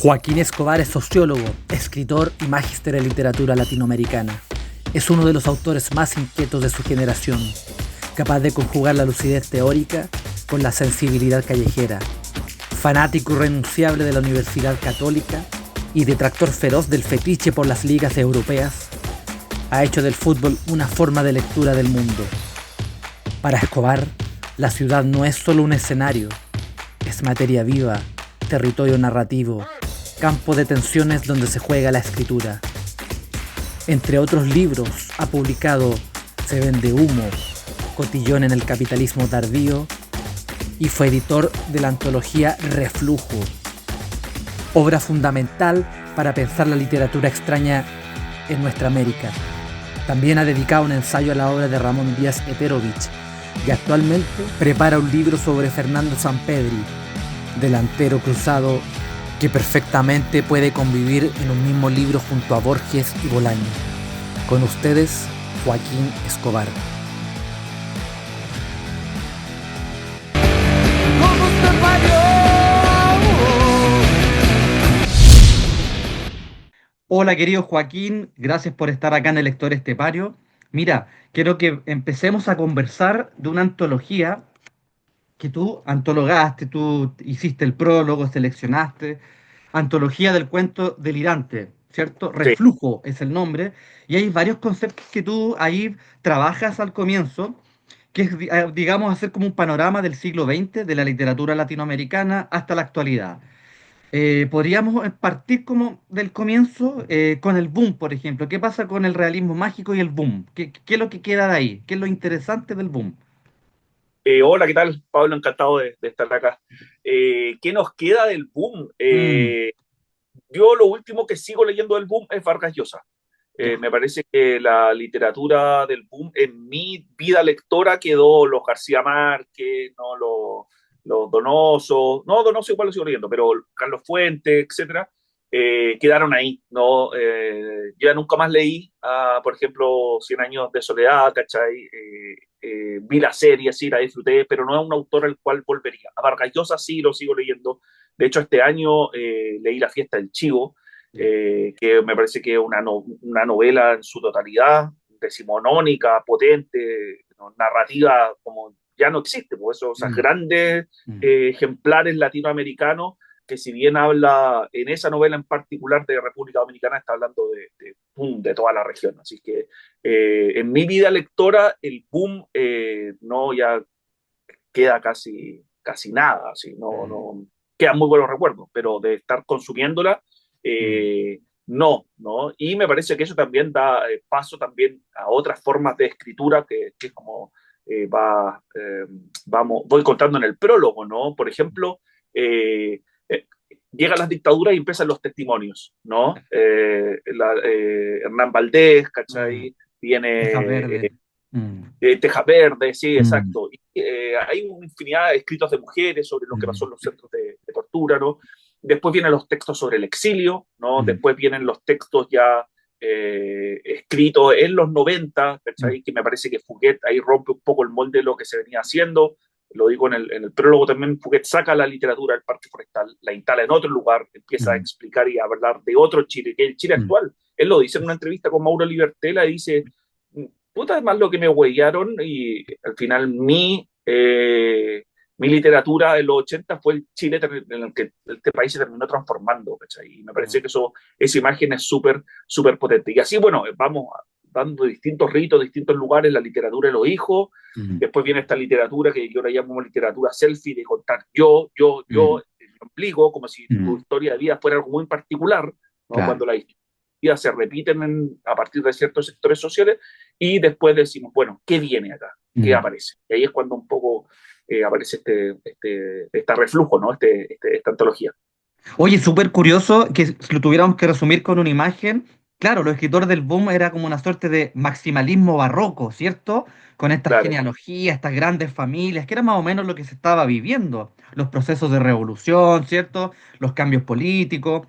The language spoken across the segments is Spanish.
Joaquín Escobar es sociólogo, escritor y magíster en literatura latinoamericana. Es uno de los autores más inquietos de su generación, capaz de conjugar la lucidez teórica con la sensibilidad callejera. Fanático irrenunciable de la Universidad Católica y detractor feroz del fetiche por las ligas europeas, ha hecho del fútbol una forma de lectura del mundo. Para Escobar, la ciudad no es solo un escenario, es materia viva, territorio narrativo, campo de tensiones donde se juega la escritura. Entre otros libros, ha publicado Se vende humo, Cotillón en el capitalismo tardío, y fue editor de la antología Reflujo, obra fundamental para pensar la literatura extraña en nuestra América. También ha dedicado un ensayo a la obra de Ramón Díaz Eterovich y actualmente prepara un libro sobre Fernando Sampedri, delantero cruzado que perfectamente puede convivir en un mismo libro junto a Borges y Bolaño. Con ustedes, Joaquín Escobar. Hola querido Joaquín, gracias por estar acá en el Lector Estepario. Mira, quiero que empecemos a conversar de una antología que tú antologaste, tú hiciste el prólogo, seleccionaste, antología del cuento delirante, ¿cierto? Sí, Reflujo es el nombre, y hay varios conceptos que tú ahí trabajas al comienzo, que es, digamos, hacer como un panorama del siglo XX, de la literatura latinoamericana hasta la actualidad. Podríamos partir como del comienzo con el boom, por ejemplo. ¿Qué pasa con el realismo mágico y el boom? ¿Qué es lo que queda de ahí? ¿Qué es lo interesante del boom? hola, ¿qué tal? Pablo, encantado de estar acá. ¿Qué nos queda del boom? Mm, Yo lo último que sigo leyendo del boom es Vargas Llosa. ya. Me parece que la literatura del boom en mi vida lectora quedó los García Márquez, ¿no? Los Donoso, no, Donoso igual lo sigo leyendo, pero Carlos Fuentes, etcétera, quedaron ahí, ¿no? Yo ya nunca más leí, por ejemplo, Cien años de soledad, ¿cachai? Vi la serie, sí, la disfruté, pero no es un autor al cual volvería. A Vargas Llosa sí lo sigo leyendo. De hecho, este año leí La fiesta del chivo, Ya. que me parece que es una novela en su totalidad, decimonónica, potente, ¿no? Narrativa como ya no existe, pues esos, o sea, Mm, grandes mm, ejemplares latinoamericanos que si bien habla en esa novela en particular de República Dominicana, está hablando de boom de toda la región. Así que en mi vida lectora el boom no ya queda casi nada, así, mm, no, quedan muy buenos recuerdos, pero de estar consumiéndola, mm, no. Y me parece que eso también da paso también a otras formas de escritura que es como voy contando en el prólogo, ¿no? Por ejemplo, eh, eh, llegan las dictaduras y empiezan los testimonios, ¿no? Hernán Valdés, mm. ¿cachai? Tejas Viene verdes. Mm, Tejas Verdes, sí, mm, exacto. Y, hay una infinidad de escritos de mujeres sobre lo que pasó mm, en los centros de tortura, ¿no? Después vienen los textos sobre el exilio, ¿no? mm, Después vienen los textos ya escritos en los 90, mm, ¿cachai? Que me parece que Fouquet ahí rompe un poco el molde de lo que se venía haciendo. Lo digo en el prólogo también, Fouquet saca la literatura del Parque Forestal, la instala en otro lugar, empieza a mm, explicar y a hablar de otro Chile, que es el Chile mm. actual. Él lo dice en una entrevista con Mauro Libertela y dice, puta, además lo que me huellaron y al final mi literatura de los 80 fue el Chile en el que este país se terminó transformando, ¿cachai? Y me parece Mm, que esa imagen es súper potente. Y así, bueno, vamos dando distintos ritos, distintos lugares, la literatura de los hijos, mm, después viene esta literatura que yo la llamo literatura selfie, de contar yo, mm, mi ombligo, como si tu mm. historia de vida fuera algo muy particular, ¿no? Claro. Cuando la historia se repiten a partir de ciertos sectores sociales, y después decimos, bueno, ¿qué viene acá? ¿Qué Mm. aparece? Y ahí es cuando un poco aparece este reflujo, ¿no? Esta antología. Oye, súper curioso que si lo tuviéramos que resumir con una imagen. Claro, los escritores del boom era como una suerte de maximalismo barroco, ¿cierto? Con estas Claro, genealogías, estas grandes familias, que era más o menos lo que se estaba viviendo. Los procesos de revolución, ¿cierto? Los cambios políticos.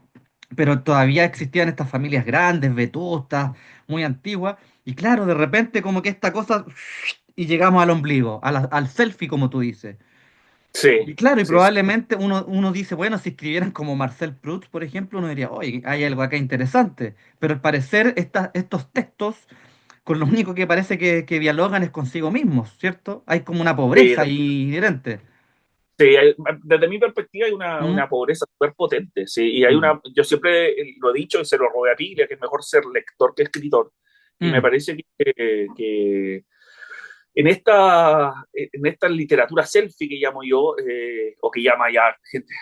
Pero todavía existían estas familias grandes, vetustas, muy antiguas. Y claro, de repente como que esta cosa y llegamos al ombligo, al selfie, como tú dices. Sí, Y claro, y sí, sí. probablemente uno dice, bueno, si escribieran como Marcel Proust, por ejemplo, uno diría, oye, hay algo acá interesante. Pero al parecer estos textos, con lo único que parece que dialogan es consigo mismos, ¿cierto? Hay como una Sí, pobreza ahí inherente. sí, desde mi perspectiva hay ¿Mm? una pobreza súper potente, sí, y hay Mm, una, yo siempre lo he dicho y se lo robé a Piglia, que es mejor ser lector que escritor, y me mm. parece que en esta literatura selfie que llamo yo, o que llama ya gente,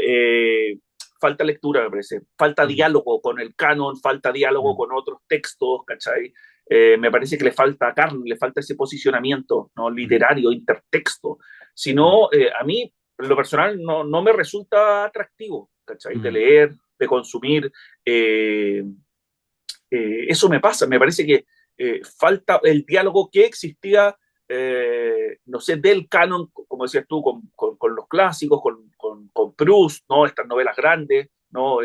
eh, falta lectura, me parece, falta Mm, diálogo con el canon, falta diálogo mm, con otros textos, ¿cachai? Me parece que le falta carne, le falta ese posicionamiento, ¿no? mm, Literario, intertexto. Si mm, no, a mí, en lo personal, no me resulta atractivo, ¿cachai? De mm, leer, de consumir. Eso me pasa, me parece que falta el diálogo que existía, no sé, del canon, como decías tú, con los clásicos, con Proust, ¿no? Estas novelas grandes, ¿no?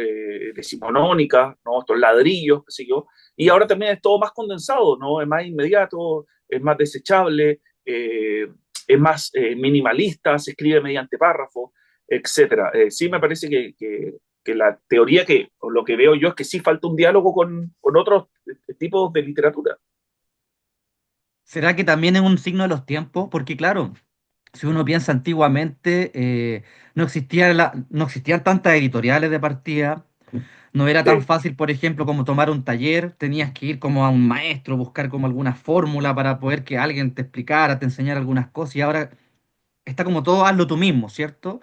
Decimonónicas, ¿no? Estos ladrillos, qué sé yo. Y ahora también es todo más condensado, ¿no? Es más inmediato, es más desechable, es más minimalista, se escribe mediante párrafos, etcétera. Sí me parece que la teoría o lo que veo yo es que sí falta un diálogo con otros tipos de literatura. ¿Será que también es un signo de los tiempos? Porque claro, si uno piensa antiguamente, no existían tantas editoriales de partida, no era tan Sí, fácil, por ejemplo, como tomar un taller, tenías que ir como a un maestro, buscar como alguna fórmula para poder que alguien te explicara, te enseñara algunas cosas, y ahora está como todo hazlo tú mismo, ¿cierto?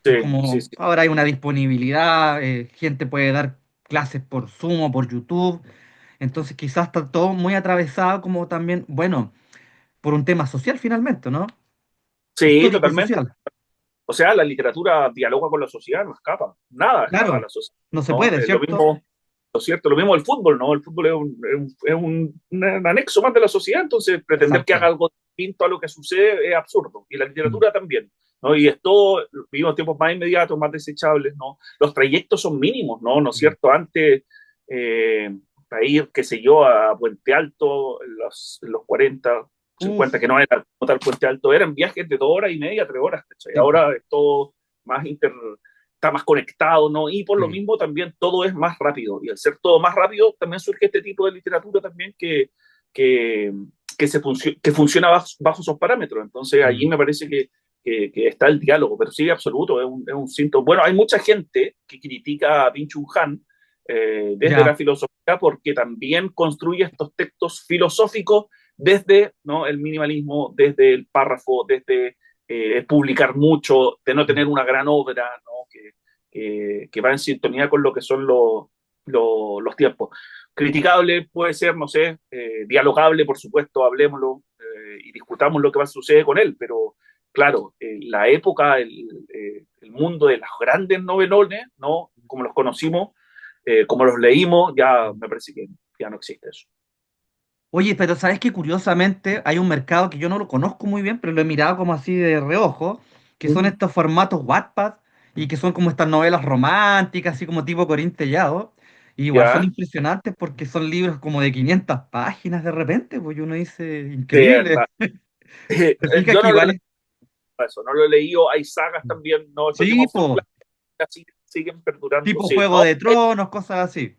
Es sí, sí, como, sí. ahora hay una disponibilidad, gente puede dar clases por Zoom o por YouTube, entonces quizás está todo muy atravesado como también, bueno, por un tema social finalmente, ¿no? Sí, Histórico totalmente. social. O sea, la literatura dialoga con la sociedad, no escapa. Nada escapa a Claro, la sociedad, no se ¿no? puede, Lo ¿cierto? mismo, lo cierto, lo mismo el fútbol, ¿no? El fútbol un anexo más de la sociedad, entonces pretender que haga Exacto. algo distinto a lo que sucede es absurdo. Y la Mm, literatura también, ¿no? Y esto, vivimos tiempos más inmediatos, más desechables, ¿no? Los trayectos son mínimos, ¿no? ¿No es mm, cierto? Antes, eh, para ir, qué sé yo, a Puente Alto en los 40, 50, uf, que no era como tal Puente Alto, eran viajes de 2 horas y media, 3 horas, ¿cachai? tipo, Ahora es todo más está más conectado, ¿no? Y por lo sí. mismo también todo es más rápido. Y al ser todo más rápido, también surge este tipo de literatura también que, que funciona bajo esos parámetros. Entonces allí Mm, me parece que está el diálogo, pero sí, absoluto, es un síntoma. Bueno, hay mucha gente que critica a Byung-Chul Han desde la ya. filosofía porque también construye estos textos filosóficos desde, ¿no? El minimalismo, desde el párrafo, desde publicar mucho, de no Mm, tener una gran obra, ¿no? Que va en sintonía con lo que son los tiempos. Criticable puede ser, no sé, dialogable, por supuesto, hablemoslo y discutamos lo que va a suceder con él, pero claro, la época, el mundo de los grandes novelones, ¿no? Como los conocimos, como los leímos, ya mm. me parece que ya no existe eso. Oye, pero sabes que curiosamente hay un mercado que yo no lo conozco muy bien, pero lo he mirado como así de reojo, que son Mm. estos formatos Wattpad y que son como estas novelas románticas, así como tipo Corín Tellado. Y igual son ¿Ya? impresionantes porque son libros como de 500 páginas de repente, pues y uno dice, Sí, es increíble. verdad. ¿Te fijas Yo que no lo he igual leído es... eso, no lo he leído, hay sagas también, no, estos Sí, mismos po, folclóricos siguen perdurando, tipo sí, Juego no, de Tronos, cosas así.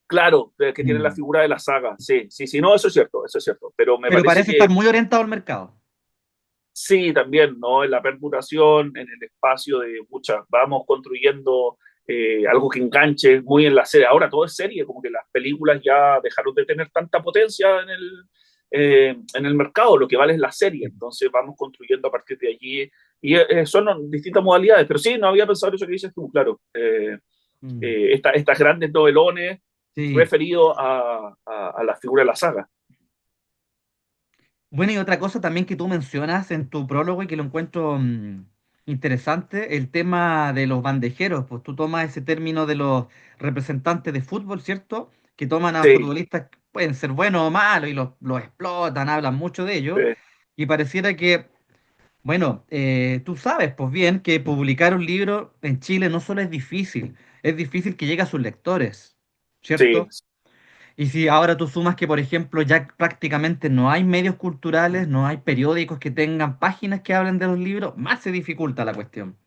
claro, que tienen la Mm. figura de la saga, sí, sí, sí, no, eso es cierto, pero me Pero parece parece estar que muy orientado al mercado. sí, también, ¿no? En la perduración, en el espacio de, muchas, vamos construyendo algo que enganche muy en la serie. Ahora todo es serie, como que las películas ya dejaron de tener tanta potencia en el mercado, lo que vale es la serie. Entonces vamos construyendo a partir de allí. Y son distintas modalidades, pero sí, no había pensado en eso que dices tú, claro. Mm. Estas grandes novelones Sí. referidos a la figura de la saga. Bueno, y otra cosa también que tú mencionas en tu prólogo y que lo encuentro interesante, el tema de los bandejeros. Pues tú tomas ese término de los representantes de fútbol, ¿cierto? Que toman a Sí, futbolistas que pueden ser buenos o malos y los explotan, hablan mucho de ellos. sí, Y pareciera que, bueno, tú sabes, pues bien, que publicar un libro en Chile no solo es difícil que llegue a sus lectores, sí, ¿cierto? Y si ahora tú sumas que, por ejemplo, ya prácticamente no hay medios culturales, no hay periódicos que tengan páginas que hablen de los libros, más se dificulta la cuestión.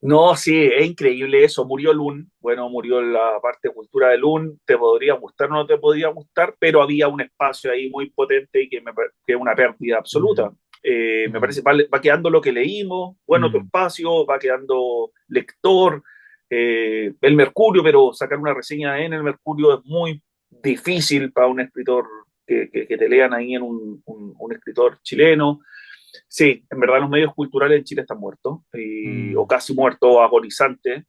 No, sí, es increíble eso. Murió Lun, bueno, murió la parte de cultura de Lun, te podría gustar o no te podría gustar, pero había un espacio ahí muy potente y que es una pérdida absoluta. Mm, Me mm, parece va quedando lo que leímos, bueno, tu mm, espacio, va quedando lector, el Mercurio, pero sacar una reseña en el Mercurio es muy difícil para un escritor que te lean ahí en un escritor chileno. Sí, en verdad los medios culturales en Chile están muertos, o mm, casi muertos, agonizantes.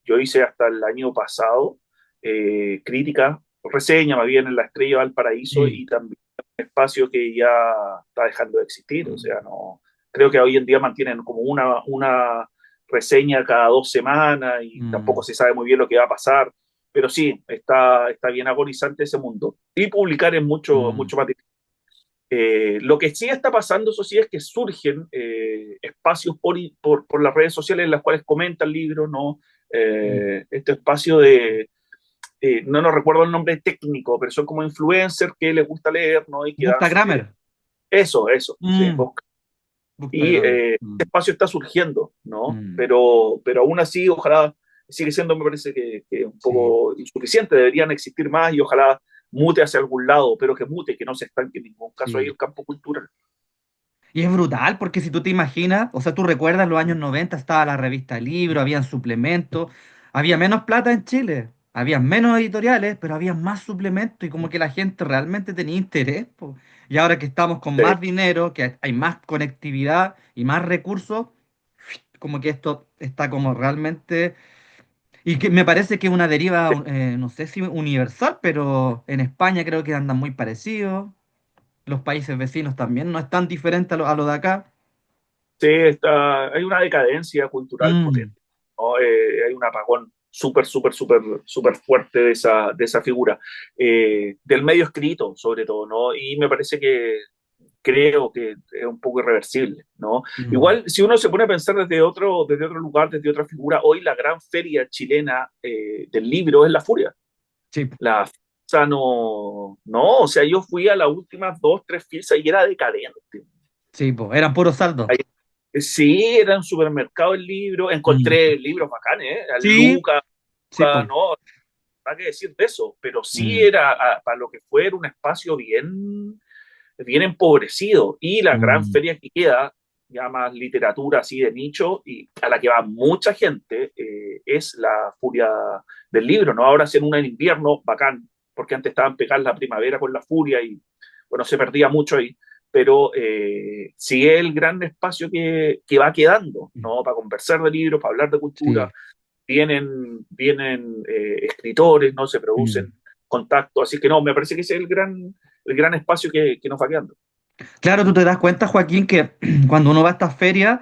Yo hice hasta el año pasado crítica, reseña más bien en La Estrella de Valparaíso sí. y también un espacio que ya está dejando de existir. O Mm, sea, no creo que hoy en día mantienen como una reseña cada 2 semanas y tampoco mm, se sabe muy bien lo que va a pasar. Pero sí, está bien agonizante ese mundo. Y publicar es mucho, mm, mucho más difícil. Lo que sí está pasando, eso sí, es que surgen espacios por las redes sociales en las cuales comentan libros, ¿no? mm. Este espacio no nos recuerdo el nombre técnico, pero son como influencers que les gusta leer, ¿no? Y que dan Bookstagrammer. eso, sí. Mm, Y Bookstagrammer. este espacio está surgiendo, ¿no? Mm, Pero aún así, ojalá sigue siendo, me parece que un sí. poco insuficiente, deberían existir más y ojalá mute hacia algún lado, pero que mute, que no se estanque en ningún caso ahí Sí. el campo cultural. Y es brutal porque si tú te imaginas, o sea, tú recuerdas los años 90 estaba la revista Libro, habían suplementos, había menos plata en Chile, había menos editoriales, pero había más suplementos y como que la gente realmente tenía interés, po. Y ahora que estamos con Sí, más dinero, que hay más conectividad y más recursos, como que esto está como realmente... Y que me parece que es una deriva, no sé si universal, pero en España creo que andan muy parecidos. Los países vecinos también no es tan diferente a lo de acá. sí, hay una decadencia cultural Mm, potente, ¿no? Hay un apagón súper fuerte de esa figura, del medio escrito sobre todo, ¿no? Y me parece que creo que es un poco irreversible, ¿no? mm. Igual, si uno se pone a pensar desde otro lugar, desde otra figura, hoy la gran feria chilena del libro es La Furia. Sí, La FISA no, o sea, yo fui a las últimas 2, 3 fiestas y era decadente. sí, po, eran puros saldos. Sí, era un supermercado el libro, Mm. encontré libros bacanes, ¿eh? Al Sí, sí, Luca, po. no, nada que decir de eso, pero sí Mm, era, para lo que fue, era un espacio bien empobrecido. Y la gran mm, feria que queda, ya más literatura así de nicho, y a la que va mucha gente, es la Furia del Libro, ¿no? Ahora hacen una en invierno, bacán, porque antes estaban pegadas la primavera con la Furia y, bueno, se perdía mucho ahí, pero sí es el gran espacio que va quedando, mm. ¿no? Para conversar de libros, para hablar de cultura, Sí. vienen escritores, ¿no? Se Mm. producen contactos, así que no, me parece que ese es el gran espacio que nos va quedando. Claro, tú te das cuenta, Joaquín, que cuando uno va a estas ferias,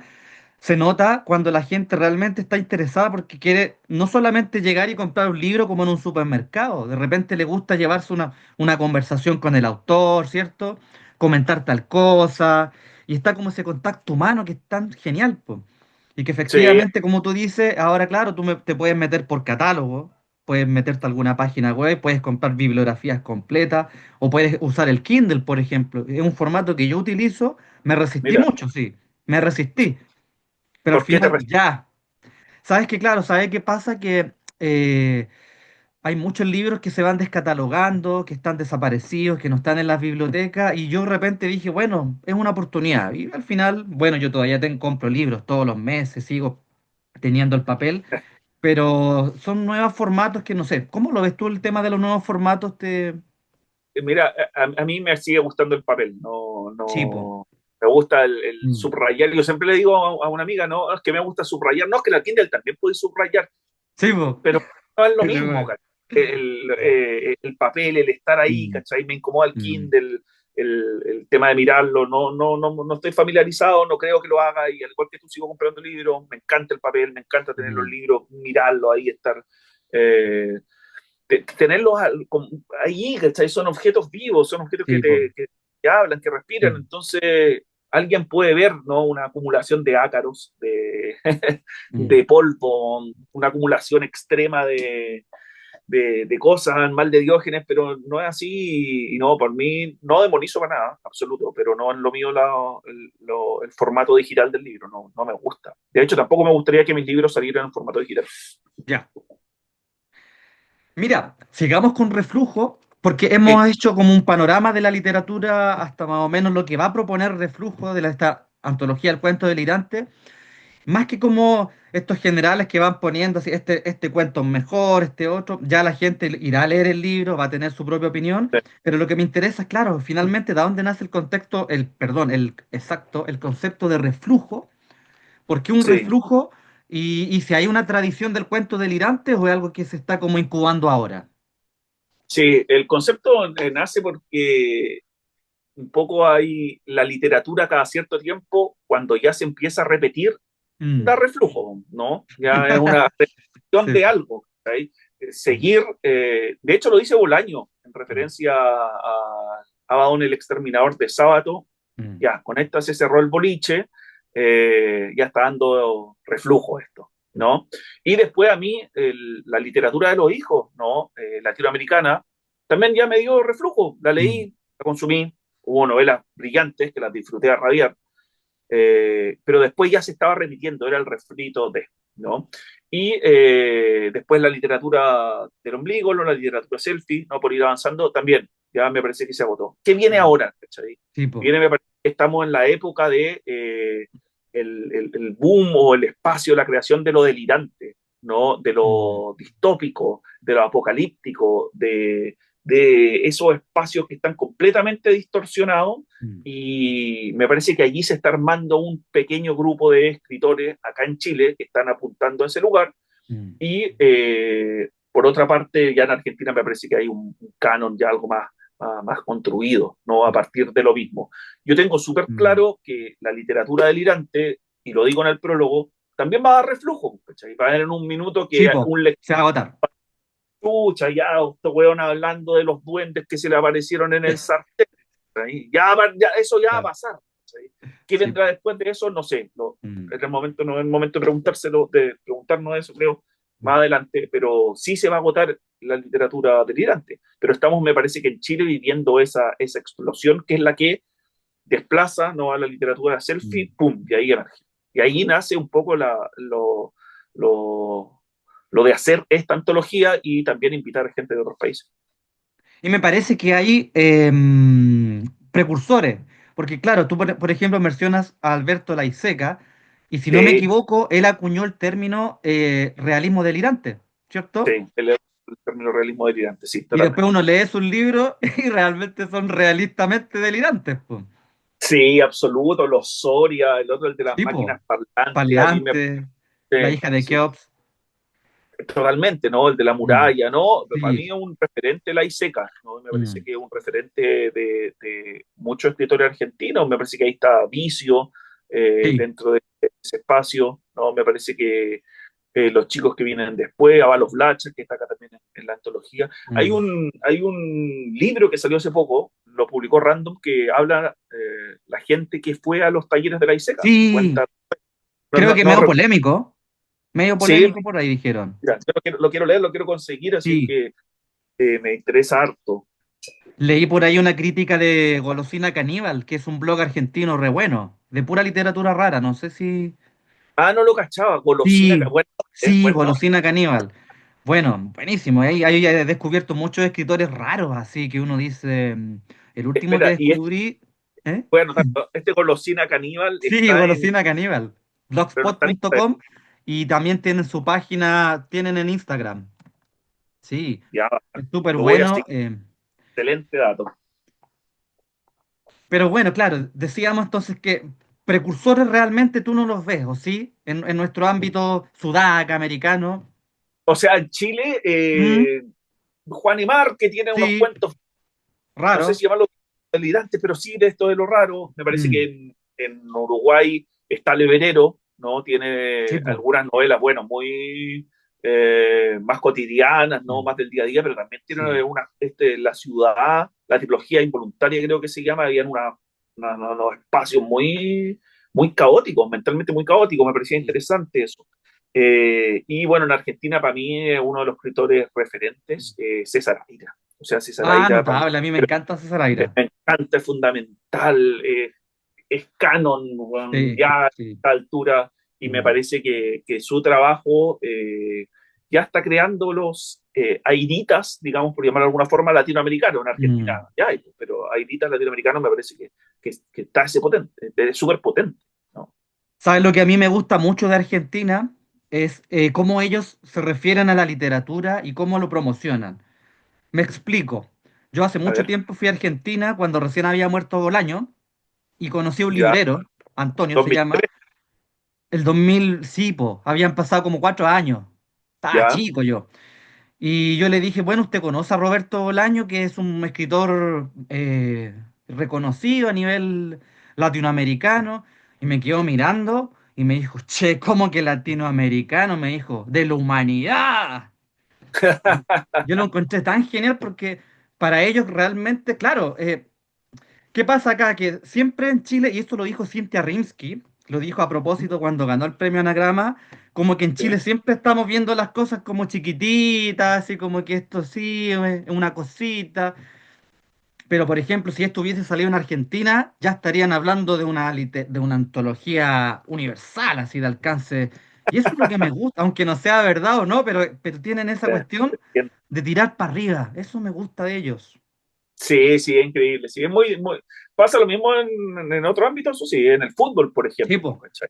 se nota cuando la gente realmente está interesada porque quiere no solamente llegar y comprar un libro como en un supermercado, de repente le gusta llevarse una conversación con el autor, ¿cierto? Comentar tal cosa, y está como ese contacto humano que es tan genial, po. Y que Sí, efectivamente, como tú dices, ahora claro, te puedes meter por catálogo, puedes meterte a alguna página web, puedes comprar bibliografías completas, o puedes usar el Kindle, por ejemplo. Es un formato que yo utilizo, me resistí mira, mucho, sí, me resistí. Pero al ¿por qué te final refieres? ya. Sabes que, claro, ¿sabes qué pasa? Que hay muchos libros que se van descatalogando, que están desaparecidos, que no están en las bibliotecas, y yo de repente dije, bueno, es una oportunidad. Y al final, bueno, yo todavía compro libros todos los meses, sigo teniendo el papel, pero son nuevos formatos que no sé. ¿Cómo lo ves tú el tema de los nuevos formatos? Mira, a mí me sigue gustando el papel, no, Chipo. no, me gusta el Mm. subrayar. Yo siempre le digo a una amiga, no, es que me gusta subrayar, no, es que la Kindle también puede subrayar, Sí, po. pero no es lo Ese mismo, weón. ¿cachai? El papel, el estar ahí, Mm, ¿cachai? Me incomoda el mm, Kindle, el tema de mirarlo, no estoy familiarizado, no creo que lo haga y al igual que tú sigo comprando libros, me encanta el papel, me encanta tener los mm. libros, mirarlo ahí, estar... eh, tenerlos ahí, ¿cachai? Son objetos vivos, son objetos que, Sí, po. te, que hablan, que respiran, Mm, entonces alguien puede ver, ¿no? Una acumulación de ácaros, de, mm, de polvo, una acumulación extrema de cosas, mal de Diógenes, pero no es así y no, por mí no demonizo para nada, absoluto, pero no es lo mío el formato digital del libro, no, no me gusta. De hecho, tampoco me gustaría que mis libros salieran en formato digital. Ya. Mira, sigamos con Reflujo, porque Sí, hemos hecho como un panorama de la literatura hasta más o menos lo que va a proponer Reflujo de esta antología del cuento delirante. Más que como estos generales que van poniendo así, este cuento es mejor, este otro, ya la gente irá a leer el libro, va a tener su propia opinión, pero lo que me interesa es, claro, finalmente, ¿de dónde nace el contexto, perdón, el exacto, el concepto de reflujo? ¿Por qué un sí, reflujo? Y si hay una tradición del cuento delirante o es algo que se está como incubando ahora. sí, el concepto nace porque un poco hay la literatura cada cierto tiempo, cuando ya se empieza a repetir, da Mm. reflujo, ¿no? Ya es una repetición Sí. de algo, ¿sí? Seguir, de hecho lo dice Bolaño en Mm. referencia a Abaddon el exterminador de Sábato, Mm. ya, con esta se cerró el boliche, ya está dando reflujo esto, ¿no? Y después a mí la literatura de los hijos, ¿no? Latinoamericana, también ya me dio reflujo, la Mm. leí, la consumí, hubo novelas brillantes que las disfruté a rabiar, pero después ya se estaba repitiendo, era el refrito de, ¿no? Y después la literatura del ombligo, ¿no? La literatura selfie, ¿no? Por ir avanzando, también, ya me parece que se agotó. ¿Qué viene Mm. ahora? ¿Cachai? Tipo. Viene, me parece que estamos en la época de el boom o el espacio, la creación de lo delirante, ¿no? De Mm. lo distópico, de lo apocalíptico, de esos espacios que están completamente distorsionados Mm. y me parece que allí se está armando un pequeño grupo de escritores acá en Chile que están apuntando a ese lugar Mm. y por otra parte ya en Argentina me parece que hay un canon ya algo más construido, no a partir de lo mismo. Yo tengo súper Mm. claro que la literatura delirante, y lo digo en el prólogo, también va a dar reflujo, ¿cachai? Va a haber en un minuto Sí, que po, un lector se va a agotar. escucha ya, estos weón hablando de los duendes que se le aparecieron en el sartén. ¿Sí? Ya, eso ya va a Claro. pasar. ¿Sí? ¿Qué Sí, vendrá po. después de eso? No sé. Mm. En el momento, no es el momento de preguntárselo, de preguntarnos eso, creo, más adelante, pero sí se va a agotar la literatura delirante. Pero estamos, me parece que en Chile viviendo esa explosión que es la que desplaza, ¿no? A la literatura Mm. selfie, ¡pum! Y ahí emerge. Y ahí nace un poco lo, lo de hacer esta antología y también invitar a gente de otros países. Y me parece que hay precursores, porque claro, tú por ejemplo mencionas a Alberto Laiseca, y si no me Sí, equivoco, él acuñó el término realismo delirante, sí, ¿cierto? el término realismo delirante, sí, Y después totalmente. uno lee sus libros y realmente son realistamente delirantes, pues. Sí, absoluto, los Soria, el otro, el de las Tipo, máquinas parlantes, a mí me Parlante, la parece, hija de sí, Keops. totalmente, ¿no? El de la Mm. muralla, ¿no? Para mí Sí. es un referente la Iseca, ¿no? Me parece Mm. que es un referente de muchos escritores argentinos, me parece que ahí está Vicio Sí. dentro de ese espacio, ¿no? Me parece que los chicos que vienen después, Avalos Blacher, que está acá también en la antología. Mm. Hay un libro que salió hace poco, lo publicó Random, que habla la gente que fue a los talleres de la ISECA. Sí, Cuenta, no, creo no, que no, medio sí, polémico por ahí dijeron. mira, yo lo quiero leer, lo quiero conseguir, así es Sí. que me interesa harto. Leí por ahí una crítica de Golosina Caníbal, que es un blog argentino re bueno, de pura literatura rara, no sé si... Ah, no lo cachaba, Golosina, Sí, bueno, es sí, bueno, Golosina Caníbal. Bueno, buenísimo. Ahí he descubierto muchos escritores raros, así que uno dice, el último que espera, y descubrí, ¿eh? bueno, este Golosina Caníbal Sí, está en, Golosina Caníbal, pero no está en Instagram, blogspot.com y también tienen su página, tienen en Instagram. Sí, ya, es súper lo voy a bueno. seguir, excelente dato. Pero bueno, claro, decíamos entonces que precursores realmente tú no los ves, ¿o sí? En nuestro ámbito sudaca, americano. O sea, en Chile, Mm. Juan y Mar, que tiene unos Sí, cuentos, no sé raro. si llamarlo delirantes, pero sí de esto de lo raro. Me parece que Mm. en Uruguay está Leverero, ¿no? Sí, Tiene po. algunas novelas, bueno, muy más cotidianas, ¿no? Mm. Más del día a día, pero también tiene Sí. la ciudad, la trilogía involuntaria, creo que se llama, habían unos espacios muy caóticos, mentalmente muy caóticos. Me parecía Sí. interesante eso. Y bueno, en Argentina para mí uno de los escritores referentes, César Aira. O sea, César Ah, Aira para mí notable, a mí me encanta César Aira. me encanta, es fundamental, es canon, bueno, Sí, ya a sí. esta altura, y me Mm, parece que su trabajo ya está creando los airitas, digamos, por llamarlo de alguna forma, latinoamericanos. En Argentina mm. ya hay, pero airitas latinoamericanos me parece que está ese potente, es súper potente, ¿no? ¿Sabes lo que a mí me gusta mucho de Argentina? Es cómo ellos se refieren a la literatura y cómo lo promocionan. Me explico. Yo hace A mucho ver, tiempo fui a Argentina cuando recién había muerto Bolaño y conocí a un ya, librero, Antonio se llama, 2003, el 2000, sí, po, habían pasado como 4 años. Estaba ya, chico yo. Y yo le dije, bueno, ¿usted conoce a Roberto Bolaño, que es un escritor reconocido a nivel latinoamericano? Y me quedó mirando y me dijo, che, ¿cómo que latinoamericano? Me dijo, de la humanidad. Y yo lo encontré tan genial porque para ellos realmente, claro, ¿qué pasa acá? Que siempre en Chile, y esto lo dijo Cynthia Rimsky, lo dijo a propósito cuando ganó el premio Anagrama, como que en sí, Chile siempre estamos viendo las cosas como chiquititas, así como que esto sí es una cosita. Pero, por ejemplo, si esto hubiese salido en Argentina, ya estarían hablando de de una antología universal, así de alcance. Y eso es lo que me gusta, aunque no sea verdad o no, pero tienen esa cuestión entiendo. de tirar para arriba. Eso me gusta de ellos. Sí, sí, es increíble. Sí, es pasa lo mismo en otro ámbito, eso sí, en el fútbol, por ejemplo, Tipo. ¿cachai?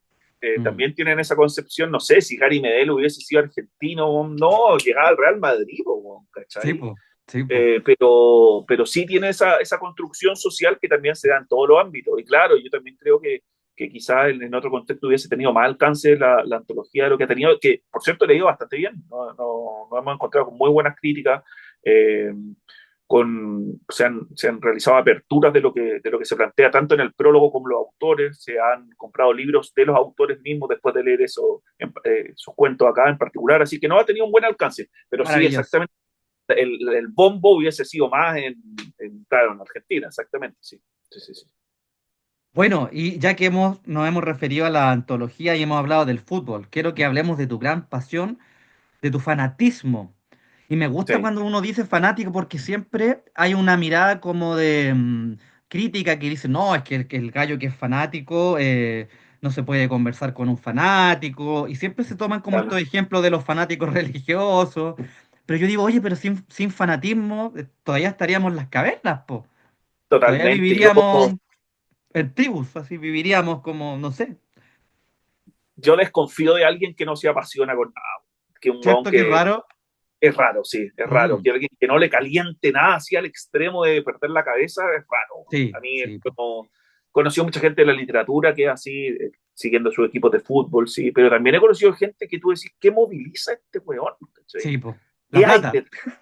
Mm. También tienen esa concepción, no sé, si Gary Medel hubiese sido argentino, no, llegaba al Real Madrid, po, Sí, ¿cachai? po. Sí, po. Pero sí tiene esa construcción social que también se da en todos los ámbitos. Y claro, yo también creo que quizás en otro contexto hubiese tenido más alcance la antología de lo que ha tenido, que por cierto le ha ido bastante bien, nos hemos encontrado con muy buenas críticas, eh, se han realizado aperturas de lo que se plantea tanto en el prólogo como los autores, se han comprado libros de los autores mismos después de leer sus cuentos acá en particular, así que no ha tenido un buen alcance, pero sí, Maravilloso. exactamente el bombo hubiese sido más claro, en Argentina, exactamente, sí. Sí, sí, sí. Bueno, y ya que nos hemos referido a la antología y hemos hablado del fútbol, quiero que hablemos de tu gran pasión, de tu fanatismo. Y me gusta Sí, cuando uno dice fanático porque siempre hay una mirada como de crítica que dice, no, es que el gallo que es fanático no se puede conversar con un fanático. Y siempre se toman como estos claro, ejemplos de los fanáticos religiosos. Pero yo digo, oye, pero sin fanatismo todavía estaríamos en las cavernas, po. Todavía totalmente. viviríamos en tribus, así viviríamos como, no sé, Yo desconfío de alguien que no se apasiona con nada, que un weón ¿cierto que es que raro? es raro, sí, es raro, Mm, que alguien que no le caliente nada así al extremo de perder la cabeza es raro. sí, A mí, sí, po. como, conocí a mucha gente de la literatura que es así, siguiendo sus equipos de fútbol, sí, pero también he conocido gente que tú decís, ¿qué moviliza este weón? ¿Cachai? Sí, po. La ¿Qué hay plata. detrás?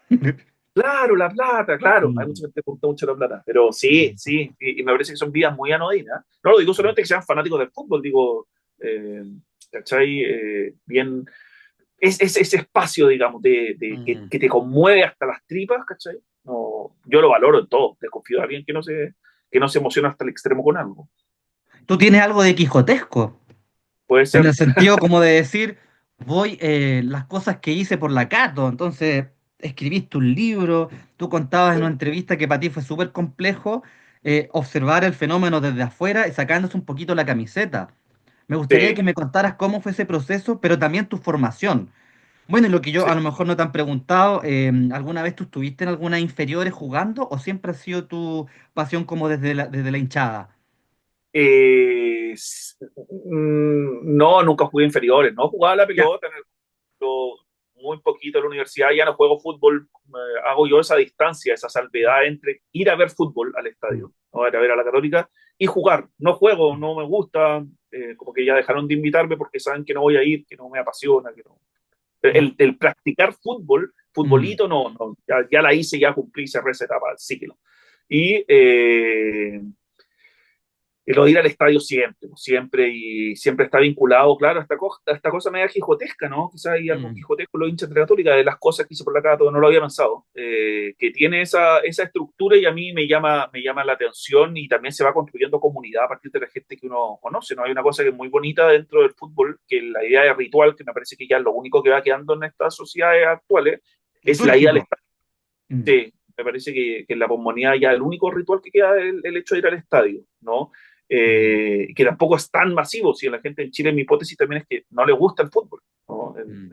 Claro, la plata, claro. Hay Mm, mucha gente que gusta mucho la plata. Pero sí, mm, sí. Y me parece que son vidas muy anodinas. No lo digo solamente que sean fanáticos del fútbol, digo, eh, ¿cachai? Bien, es ese espacio, digamos, mm. que te conmueve hasta las tripas, ¿cachai? No, yo lo valoro en todo. Desconfío de alguien que no se emociona hasta el extremo con algo. Tú tienes algo de quijotesco, Puede en el ser. sentido como de decir, voy, las cosas que hice por la Cato, entonces escribiste un libro, tú contabas en una Sí, entrevista que para ti fue súper complejo observar el fenómeno desde afuera y sacándose un poquito la camiseta. Me gustaría sí, que me contaras cómo fue ese proceso, pero también tu formación. Bueno, y lo que yo sí. a lo mejor no te han preguntado, ¿alguna vez tú estuviste en algunas inferiores jugando o siempre ha sido tu pasión como desde la hinchada? No, nunca jugué inferiores. No jugaba la Ya. pelota muy poquito en la universidad, ya no juego fútbol, hago yo esa distancia, esa salvedad entre ir a ver fútbol al Mm, estadio, ¿no? Ir a ver a la Católica y jugar. No juego, mm, no me gusta, como que ya dejaron de invitarme porque saben que no voy a ir, que no me apasiona, que no. ya. El practicar fútbol, Mm, futbolito, no, no, ya la hice, ya cumplí, cerré esa etapa, sí que no. Y Y lo de ir al estadio siempre, pues, siempre, y siempre está vinculado, claro, a esta cosa media quijotesca, ¿no? Quizás hay algo Mm. quijotesco en los hinchas de la Católica, de las cosas que hice por la Cato, no lo había pensado, que tiene esa estructura y a mí me llama la atención y también se va construyendo comunidad a partir de la gente que uno conoce, ¿no? Hay una cosa que es muy bonita dentro del fútbol, que la idea de ritual, que me parece que ya es lo único que va quedando en estas sociedades actuales, es la ida al Litúrgico. estadio. Mm. Sí, me parece que en la posmonía ya el único ritual que queda es el hecho de ir al estadio, ¿no? Mm. Que tampoco es tan masivo, si a la gente en Chile mi hipótesis también es que no le gusta el fútbol, ¿no? Mm.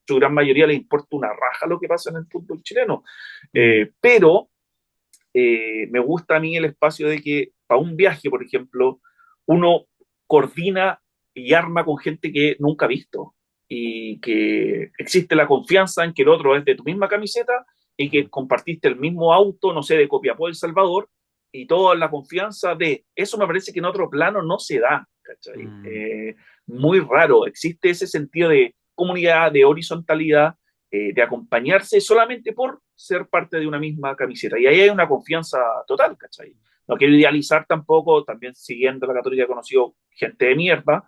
Su gran mayoría le importa una raja lo que pasa en el fútbol chileno. Mm. Pero me gusta a mí el espacio de que para un viaje, por ejemplo, uno coordina y arma con gente que nunca ha visto y que existe la confianza en que el otro es de tu misma camiseta y que compartiste el mismo auto, no sé, de Copiapó, El Salvador, y toda la confianza de eso me parece que en otro plano no se da, ¿cachai? Mm. Muy raro, existe ese sentido de comunidad, de horizontalidad, de acompañarse solamente por ser parte de una misma camiseta. Y ahí hay una confianza total, ¿cachai? No quiero idealizar tampoco, también siguiendo la Católica he conocido gente de mierda,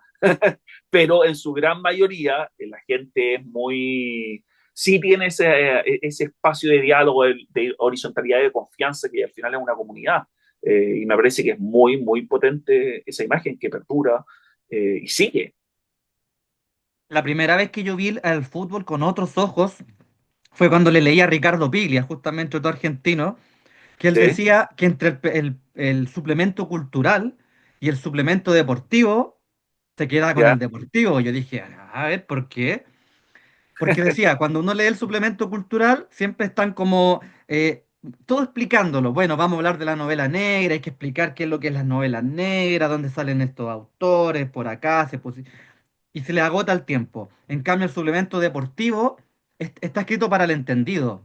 pero en su gran mayoría la gente es muy, sí tiene ese espacio de diálogo, de horizontalidad y de confianza que al final es una comunidad. Y me parece que es muy, muy potente esa imagen que perdura y sigue. La primera vez que yo vi el fútbol con otros ojos fue cuando le leí a Ricardo Piglia, justamente otro argentino, que él ¿Sí? decía que entre el suplemento cultural y el suplemento deportivo se queda con ¿Ya? el deportivo. Yo dije, a ver, ¿por qué? Porque decía, cuando uno lee el suplemento cultural, siempre están como todo explicándolo. Bueno, vamos a hablar de la novela negra, hay que explicar qué es lo que es las novelas negras, dónde salen estos autores, por acá, y se le agota el tiempo. En cambio, el suplemento deportivo está escrito para el entendido.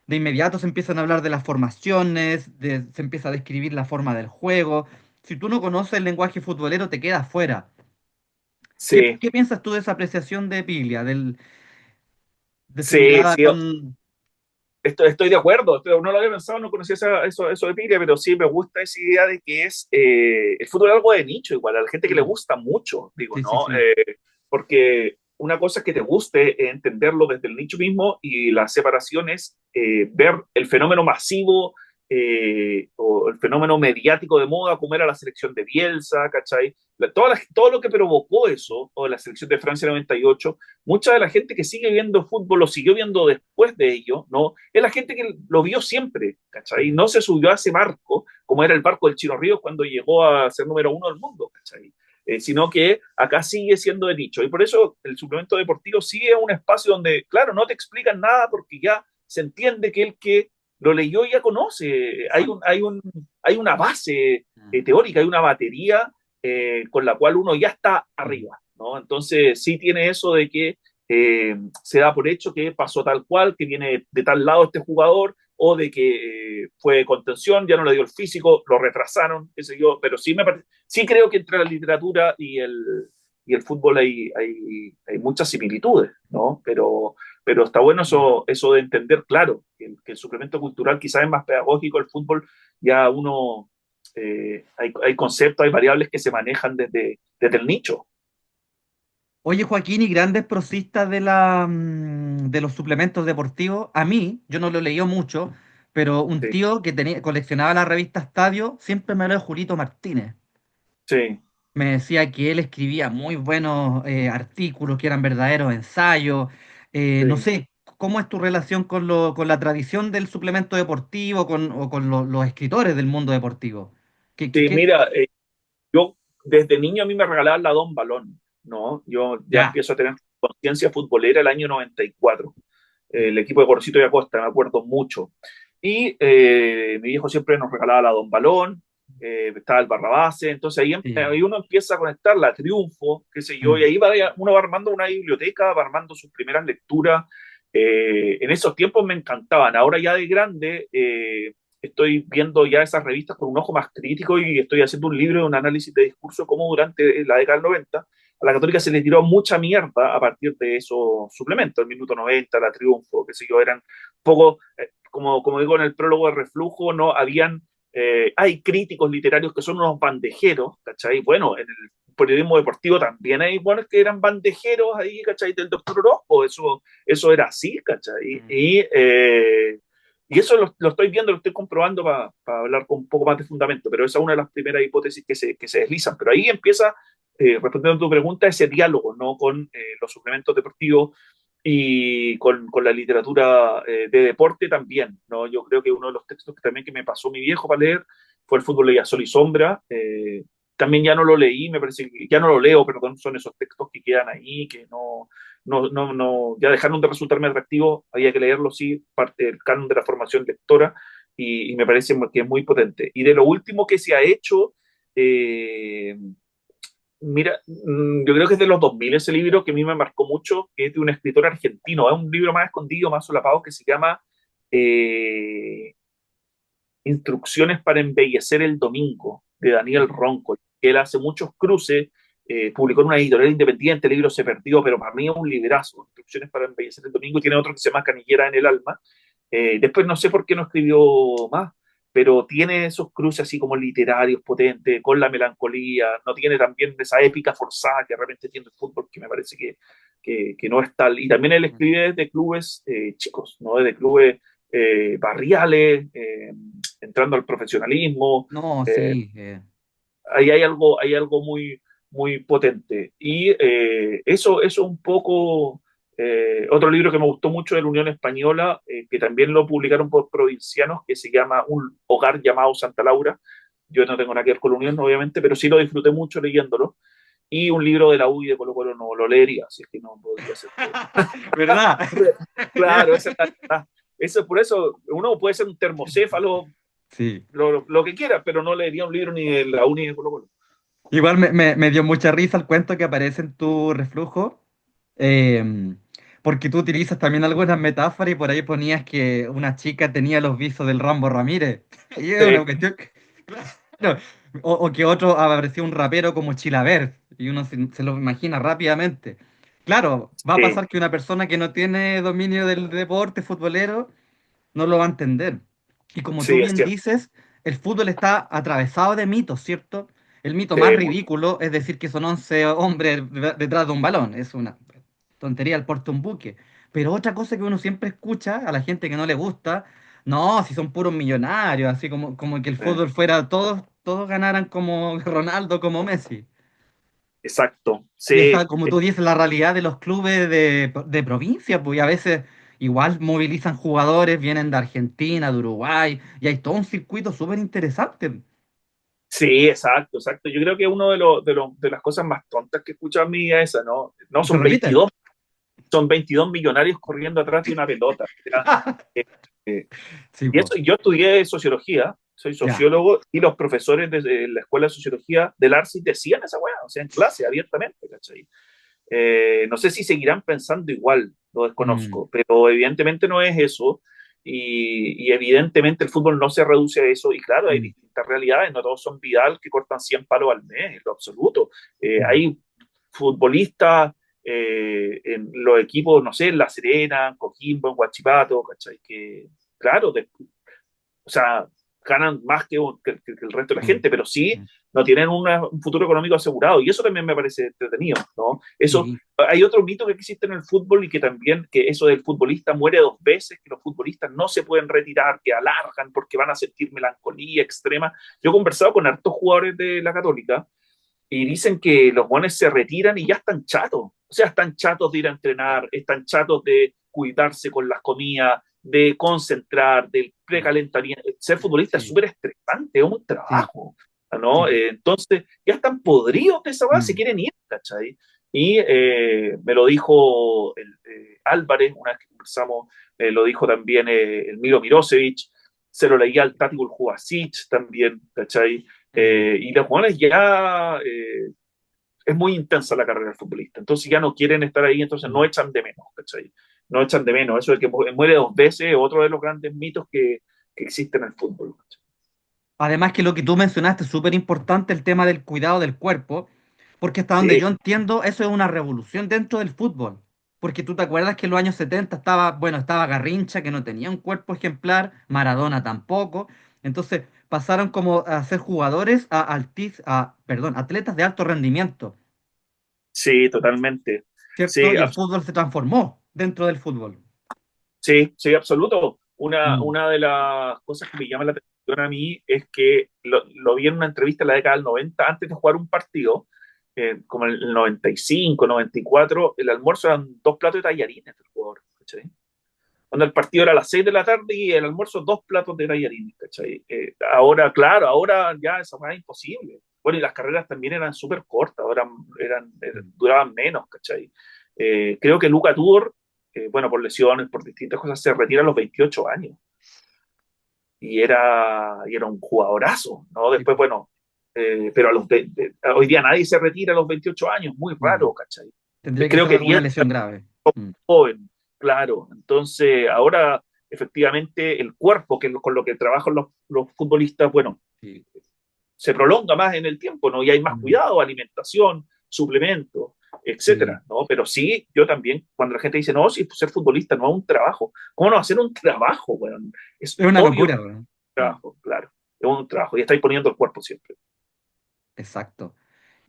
De inmediato se empiezan a hablar de las formaciones, se empieza a describir la forma del juego. Si tú no conoces el lenguaje futbolero, te quedas fuera. Sí, ¿Qué piensas tú de esa apreciación de Piglia, de su sí, mirada sí. con... Estoy de acuerdo, no lo había pensado, no conocía eso de Piglia, pero sí me gusta esa idea de que es el fútbol es algo de nicho, igual a la gente que le Mm. gusta mucho, digo, Sí, sí, ¿no? sí. Porque una cosa es que te guste entenderlo desde el nicho mismo y la separación es ver el fenómeno masivo o el fenómeno mediático de moda, como era la selección de Bielsa, ¿cachai? Todo lo que provocó eso, o la selección de Francia 98, mucha de la gente que sigue viendo fútbol lo siguió viendo después de ello, ¿no? Es la gente que lo vio siempre, ¿cachai? Mm. No se subió a ese barco, como era el barco del Chino Ríos cuando llegó a ser número uno del mundo, ¿cachai? Sino que acá sigue siendo de nicho. Y por eso el suplemento deportivo sigue un espacio donde, claro, no te explican nada porque ya se entiende que el que lo leyó ya conoce. Exacto. Hay una base Mm. teórica, hay una batería con la cual uno ya está Mm. arriba, ¿no? Entonces sí tiene eso de que se da por hecho que pasó tal cual, que viene de tal lado este jugador, o de que fue contención, ya no le dio el físico, lo retrasaron, qué sé yo, pero sí creo que entre la literatura y el fútbol hay muchas similitudes, ¿no? Pero está bueno Mm. eso de entender, claro, que el suplemento cultural quizás es más pedagógico, el fútbol ya uno, hay conceptos, hay variables que se manejan desde el nicho. Oye, Joaquín, y grandes prosistas de los suplementos deportivos. A mí, yo no lo leí mucho, pero un Sí, tío que coleccionaba la revista Estadio siempre me habló de Julito Martínez. sí, Me decía que él escribía muy buenos artículos, que eran verdaderos ensayos. No sí. sé, ¿cómo es tu relación con la tradición del suplemento deportivo o con los escritores del mundo deportivo? Sí, mira, yo desde niño a mí me regalaban la Don Balón, ¿no? Yo ya Ya. empiezo a tener conciencia futbolera el año 94. El Mm. equipo de Gorosito y Acosta, me acuerdo mucho. Y mi viejo siempre nos regalaba la Don Balón, estaba el Barrabase, entonces Sí. ahí uno empieza a conectar la Triunfo, qué sé yo, y Mm. ahí uno va armando una biblioteca, va armando sus primeras lecturas. En esos tiempos me encantaban, ahora ya de grande estoy viendo ya esas revistas con un ojo más crítico y estoy haciendo un libro de un análisis de discurso como durante la década del 90 a la Católica se le tiró mucha mierda a partir de esos suplementos, el minuto 90, la Triunfo, qué sé yo, eran poco, como digo en el prólogo de Reflujo, no habían hay críticos literarios que son unos bandejeros, ¿cachai? Bueno, en el periodismo deportivo también hay buenos que eran bandejeros ahí, ¿cachai? Del doctor Orozco, eso era así, ¿cachai? Mm. Y eso lo estoy viendo, lo estoy comprobando para hablar con un poco más de fundamento, pero esa es una de las primeras hipótesis que se deslizan. Pero ahí empieza, respondiendo a tu pregunta, ese diálogo, ¿no? Con los suplementos deportivos y con la literatura de deporte también, ¿no? Yo creo que uno de los textos que también que me pasó mi viejo para leer fue El fútbol leía sol y sombra. También ya no lo leí, me parece que ya no lo leo, perdón, son esos textos que quedan ahí, que ya dejaron de resultarme atractivos, había que leerlo, sí, parte del canon de la formación lectora, y me parece que es muy potente. Y de lo último que se ha hecho, eh, mira, yo creo que es de los 2000 ese libro que a mí me marcó mucho, que es de un escritor argentino, es un libro más escondido, más solapado, que se llama eh, Instrucciones para embellecer el domingo, de Daniel Ronco. Él hace muchos cruces, publicó en una editorial independiente, el libro se perdió, pero para mí es un librazo, Instrucciones para embellecer el domingo, y tiene otro que se llama Canillera en el alma. Después no sé por qué no escribió más, pero tiene esos cruces así como literarios potentes, con la melancolía, no tiene también esa épica forzada que realmente tiene el fútbol, que me parece que no es tal. Y también él escribe de clubes chicos, ¿no? De clubes barriales, entrando al profesionalismo. No, eh, sí. Ahí hay algo muy, muy potente. Y eso un poco, otro libro que me gustó mucho de la Unión Española, que también lo publicaron por Provincianos, que se llama Un hogar llamado Santa Laura. Yo no tengo nada que ver con la Unión, obviamente, pero sí lo disfruté mucho leyéndolo. Y un libro de la U y de Colo Colo no lo leería, así es que no podría ser. ¿Verdad? Claro, esa es la verdad. Eso, por eso uno puede ser un termocéfalo, Sí. lo que quiera, pero no leería un libro ni de la U ni de Colo Colo. Igual me dio mucha risa el cuento que aparece en tu reflujo, porque tú utilizas también algunas metáforas y por ahí ponías que una chica tenía los visos del Rambo Ramírez. Y es una Sí, cuestión claro. O que otro apareció un rapero como Chilaver y uno se lo imagina rápidamente. Claro, va a sí, pasar que una persona que no tiene dominio del deporte futbolero no lo va a entender. Y como tú sí, es bien cierto. dices, el fútbol está atravesado de mitos, ¿cierto? El mito Sí, más mucho. ridículo es decir que son 11 hombres detrás de un balón. Es una tontería el porte un buque. Pero otra cosa que uno siempre escucha a la gente que no le gusta, no, si son puros millonarios, así como que el Eh, fútbol fuera, todos ganaran como Ronaldo, como Messi. exacto. Y Sí, esa, como tú dices, la realidad de los clubes de provincia, pues y a veces igual movilizan jugadores, vienen de Argentina, de Uruguay, y hay todo un circuito súper interesante. sí, exacto, exacto. Yo creo que uno de las cosas más tontas que he escuchado en mi vida es esa, ¿no? No, Y se repiten. son 22 millonarios corriendo atrás de una pelota. O sea, eh, eh, Sí, y pues, eso, yo estudié sociología, soy ya. sociólogo, y los profesores de la Escuela de Sociología del ARSI decían esa weá, o sea, en clase, abiertamente, ¿cachai? No sé si seguirán pensando igual, lo Mm, desconozco, pero evidentemente no es eso. Y evidentemente el fútbol no se reduce a eso. Y claro, hay mm, distintas realidades, no todos son Vidal que cortan 100 palos al mes, en lo absoluto. mm. Hay futbolistas en los equipos, no sé, en La Serena, en Coquimbo, en Huachipato, ¿cachai? Que, claro, o sea, ganan más que el resto de la Mm, gente, pero sí mm. no tienen un futuro económico asegurado. Y eso también me parece entretenido, ¿no? Eso, Sí. hay otro mito que existe en el fútbol y que también, que eso del futbolista muere dos veces, que los futbolistas no se pueden retirar, que alargan porque van a sentir melancolía extrema. Yo he conversado con hartos jugadores de la Católica y dicen que los buenos se retiran y ya están chatos. O sea, están chatos de ir a entrenar, están chatos de cuidarse con las comidas, de concentrar, del Mm, precalentamiento. Ser futbolista es sí, súper estresante, es un sí, trabajo, ¿no? sí. Entonces, ya están podridos de esa base, se Mm, quieren ir, ¿cachai? Y me lo dijo Álvarez, una vez que conversamos, lo dijo también el Miro Mirosevic, se lo leía al Tati Juvasic también, ¿cachai? mm. Y los jugadores ya es muy intensa la carrera del futbolista, entonces ya no quieren estar ahí, entonces no Mm. echan de menos, ¿cachai? No echan de menos, eso de que muere dos veces, otro de los grandes mitos que existen en el fútbol. ¿Cachai? Además que lo que tú mencionaste es súper importante el tema del cuidado del cuerpo, porque hasta donde Sí, yo entiendo, eso es una revolución dentro del fútbol. Porque tú te acuerdas que en los años 70 estaba, bueno, estaba Garrincha, que no tenía un cuerpo ejemplar, Maradona tampoco. Entonces, pasaron como a ser jugadores perdón, atletas de alto rendimiento, Sí, totalmente. ¿cierto? Sí, Y el fútbol se transformó dentro del fútbol. sí, sí, absoluto. Mm, Una de las cosas que me llama la atención a mí es que lo vi en una entrevista en la década del 90, antes de jugar un partido, como en el 95, 94, el almuerzo eran dos platos de tallarines del jugador, ¿cachai? Cuando el partido era a las 6 de la tarde y el almuerzo dos platos de tallarines, ¿cachai? Ahora, claro, ahora ya eso es imposible. Bueno, y las carreras también eran súper cortas, ahora mm. duraban menos, ¿cachai? Creo que Luca Tudor, bueno, por lesiones, por distintas cosas, se retira a los 28 años y era un jugadorazo, ¿no? Sí, Después, po. bueno, pero hoy día nadie se retira a los 28 años, muy Mm. raro, ¿cachai? Tendría que Creo ser que alguna 10 lesión grave. Mm, joven, claro. Entonces, ahora efectivamente el cuerpo, que es con lo que trabajan los futbolistas, bueno, sí. se prolonga más en el tiempo, ¿no? Y hay más Mm, cuidado, alimentación, suplementos, sí. etcétera, ¿no? Pero sí, yo también, cuando la gente dice, no, si ser futbolista no es un trabajo, ¿cómo no va a ser un trabajo, bueno? Es Es una obvio que locura, es weón. un Mm, trabajo, claro, es un trabajo, y estáis poniendo el cuerpo siempre. exacto.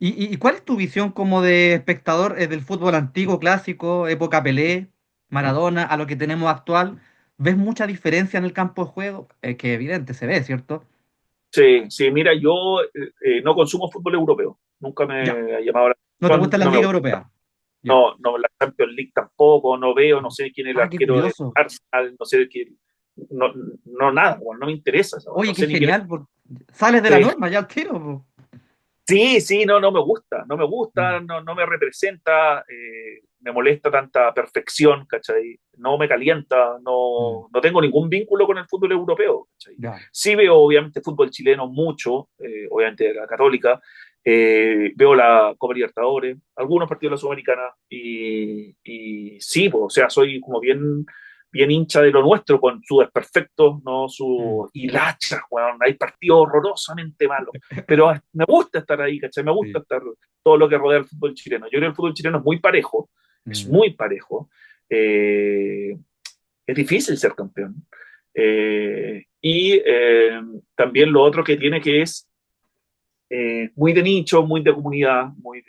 ¿Y cuál es tu visión como de espectador del fútbol antiguo, clásico, época Pelé, Maradona, a lo que tenemos actual? ¿Ves mucha diferencia en el campo de juego? Que evidente se ve, ¿cierto? Sí, sí, mira, yo no consumo fútbol europeo, nunca Ya. me ha llamado la ¿No te atención, gustan las no me ligas gusta. europeas? Ya. No, no, la Champions League tampoco, no veo, no sé quién es el Ah, qué arquero de curioso. Arsenal, no sé quién, no, no nada, bueno, no me interesa, ¿sabes? Oye, No qué sé ni quién es. genial. Sales de la Sí, norma ya al tiro, po. sí, sí, no, no me gusta, no me Mm, gusta, no, no me representa, me molesta tanta perfección, ¿cachai? No me calienta, mm, no, no tengo ningún vínculo con el fútbol europeo, ¿cachai? ya. Sí veo obviamente fútbol chileno mucho, obviamente de la Católica, veo la Copa Libertadores, algunos partidos de la Sudamericana y sí, pues, o sea, soy como bien hincha de lo nuestro, con sus desperfectos, no Mm, sus hilachas, weón. Hay partidos horrorosamente malos, pero me gusta estar ahí, ¿cachai? Me gusta sí. estar todo lo que rodea el fútbol chileno. Yo creo que el fútbol chileno es Mm. muy parejo. Eh, es difícil ser campeón. También lo otro que tiene que es muy de nicho, muy de comunidad, muy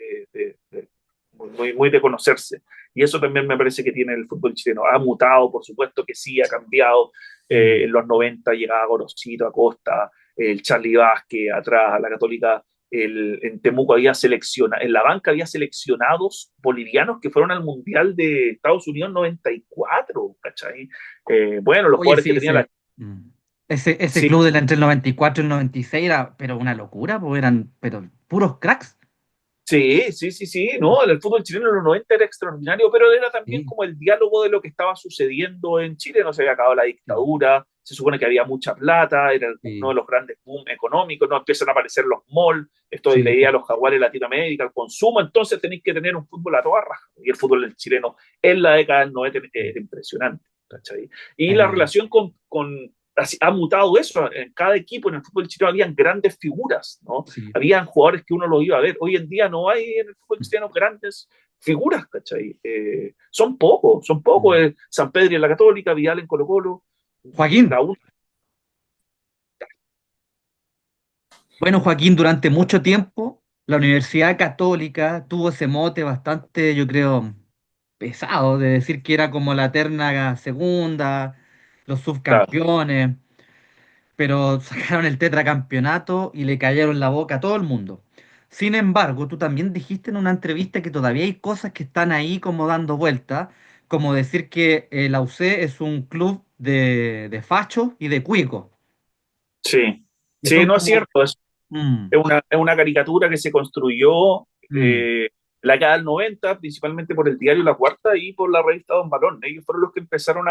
de conocerse. Y eso también me parece que tiene el fútbol chileno. Ha mutado, por supuesto que sí, ha cambiado. Mm. En los 90 llegaba Gorosito, Acosta, el Charlie Vázquez, atrás, a la Católica. En Temuco había seleccionado, en la banca había seleccionados bolivianos que fueron al Mundial de Estados Unidos 94, ¿cachai? Bueno, los Oye, jugadores que sí, tenía la... mm. Ese Sí, club entre el 94 y el 96 era, pero una locura, pues eran, pero puros cracks. sí, sí, sí, sí, no, el fútbol chileno en los 90 era extraordinario, pero era también Sí, como el diálogo de lo que estaba sucediendo en Chile, no se había acabado la sí, dictadura, se supone que había mucha plata, era uno sí, de los grandes boom económicos, no empiezan a aparecer los malls, esto de la sí, idea de los jaguares de Latinoamérica, el consumo, entonces tenéis que tener un fútbol a toda raja, y el fútbol chileno en la década del 90 era impresionante, ¿cachai? Y la era, relación ha mutado eso, en cada equipo en el fútbol chileno habían grandes figuras, ¿no? sí. Habían jugadores que uno lo iba a ver. Hoy en día no hay en el fútbol chileno grandes figuras, ¿cachai? Son pocos. Mm. San Pedro en la Católica, Vidal en Colo Colo, Joaquín, la un... bueno, Joaquín, durante mucho tiempo la Universidad Católica tuvo ese mote bastante, yo creo, pesado, de decir que era como la eterna segunda, los Claro, subcampeones, pero sacaron el tetracampeonato y le cayeron la boca a todo el mundo. Sin embargo, tú también dijiste en una entrevista que todavía hay cosas que están ahí como dando vuelta, como decir que la UC es un club de fachos y de cuicos, sí. y Sí, son no es como... cierto. mm, Es una caricatura que se construyó mm, la década del 90, principalmente por el diario La Cuarta y por la revista Don Balón. Ellos fueron los que empezaron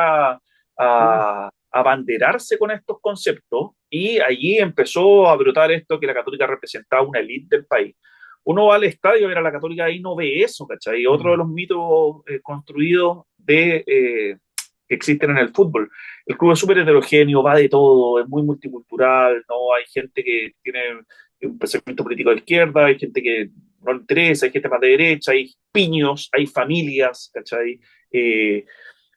uf, a abanderarse con estos conceptos y allí empezó a brotar esto que la Católica representaba una élite del país. Uno va al estadio a ver a la Católica y no ve eso, ¿cachai? Otro de mm, los mitos construidos que existen en el fútbol. El club es súper heterogéneo, va de todo, es muy multicultural, no hay gente que tiene un pensamiento político de izquierda, hay gente que no le interesa, hay gente más de derecha, hay piños, hay familias, ¿cachai?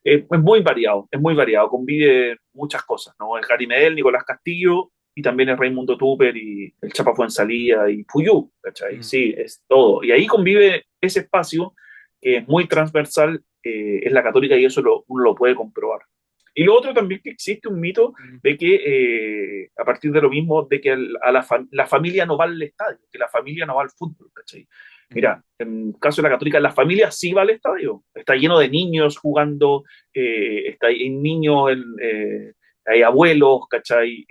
Es muy variado, convive muchas cosas, ¿no? Es Gary Medel, Nicolás Castillo, y también es Raimundo Tupper y el Chapa Fuenzalía y Puyú, ¿cachai? Mm. Sí, es todo. Y ahí convive ese espacio que es muy transversal en la Católica y eso uno lo puede comprobar. Y lo otro también que existe un mito Mm. de que, a partir de lo mismo, de que la familia no va al estadio, que la familia no va al fútbol, ¿cachai? Mm. Mira, en el caso de la Católica, la familia sí va al estadio, está lleno de niños jugando, hay niños, hay abuelos, ¿cachai?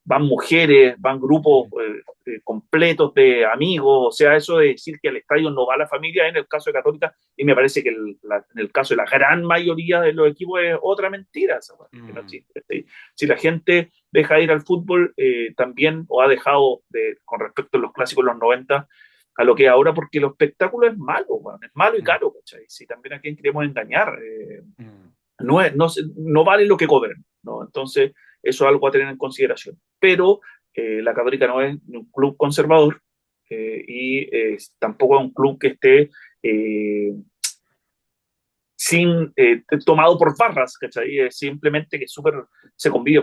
Van mujeres, van grupos Mm. completos de amigos, o sea, eso de decir que al estadio no va la familia en el caso de Católica, y me parece que en el caso de la gran mayoría de los equipos es otra mentira, esa que no Mm. existe. ¿Sí? Si la gente deja de ir al fútbol también, o ha dejado, con respecto a los clásicos de los 90, a lo que es ahora, porque el espectáculo es malo, bueno, es malo y Mm. caro, ¿cachai? Si también a quién queremos engañar, Mm. no vale lo que cobren, ¿no? Entonces, eso es algo a tener en consideración. Pero la Católica no es un club conservador tampoco es un club que esté eh, tomado por barras, ¿cachai? Es simplemente que se convive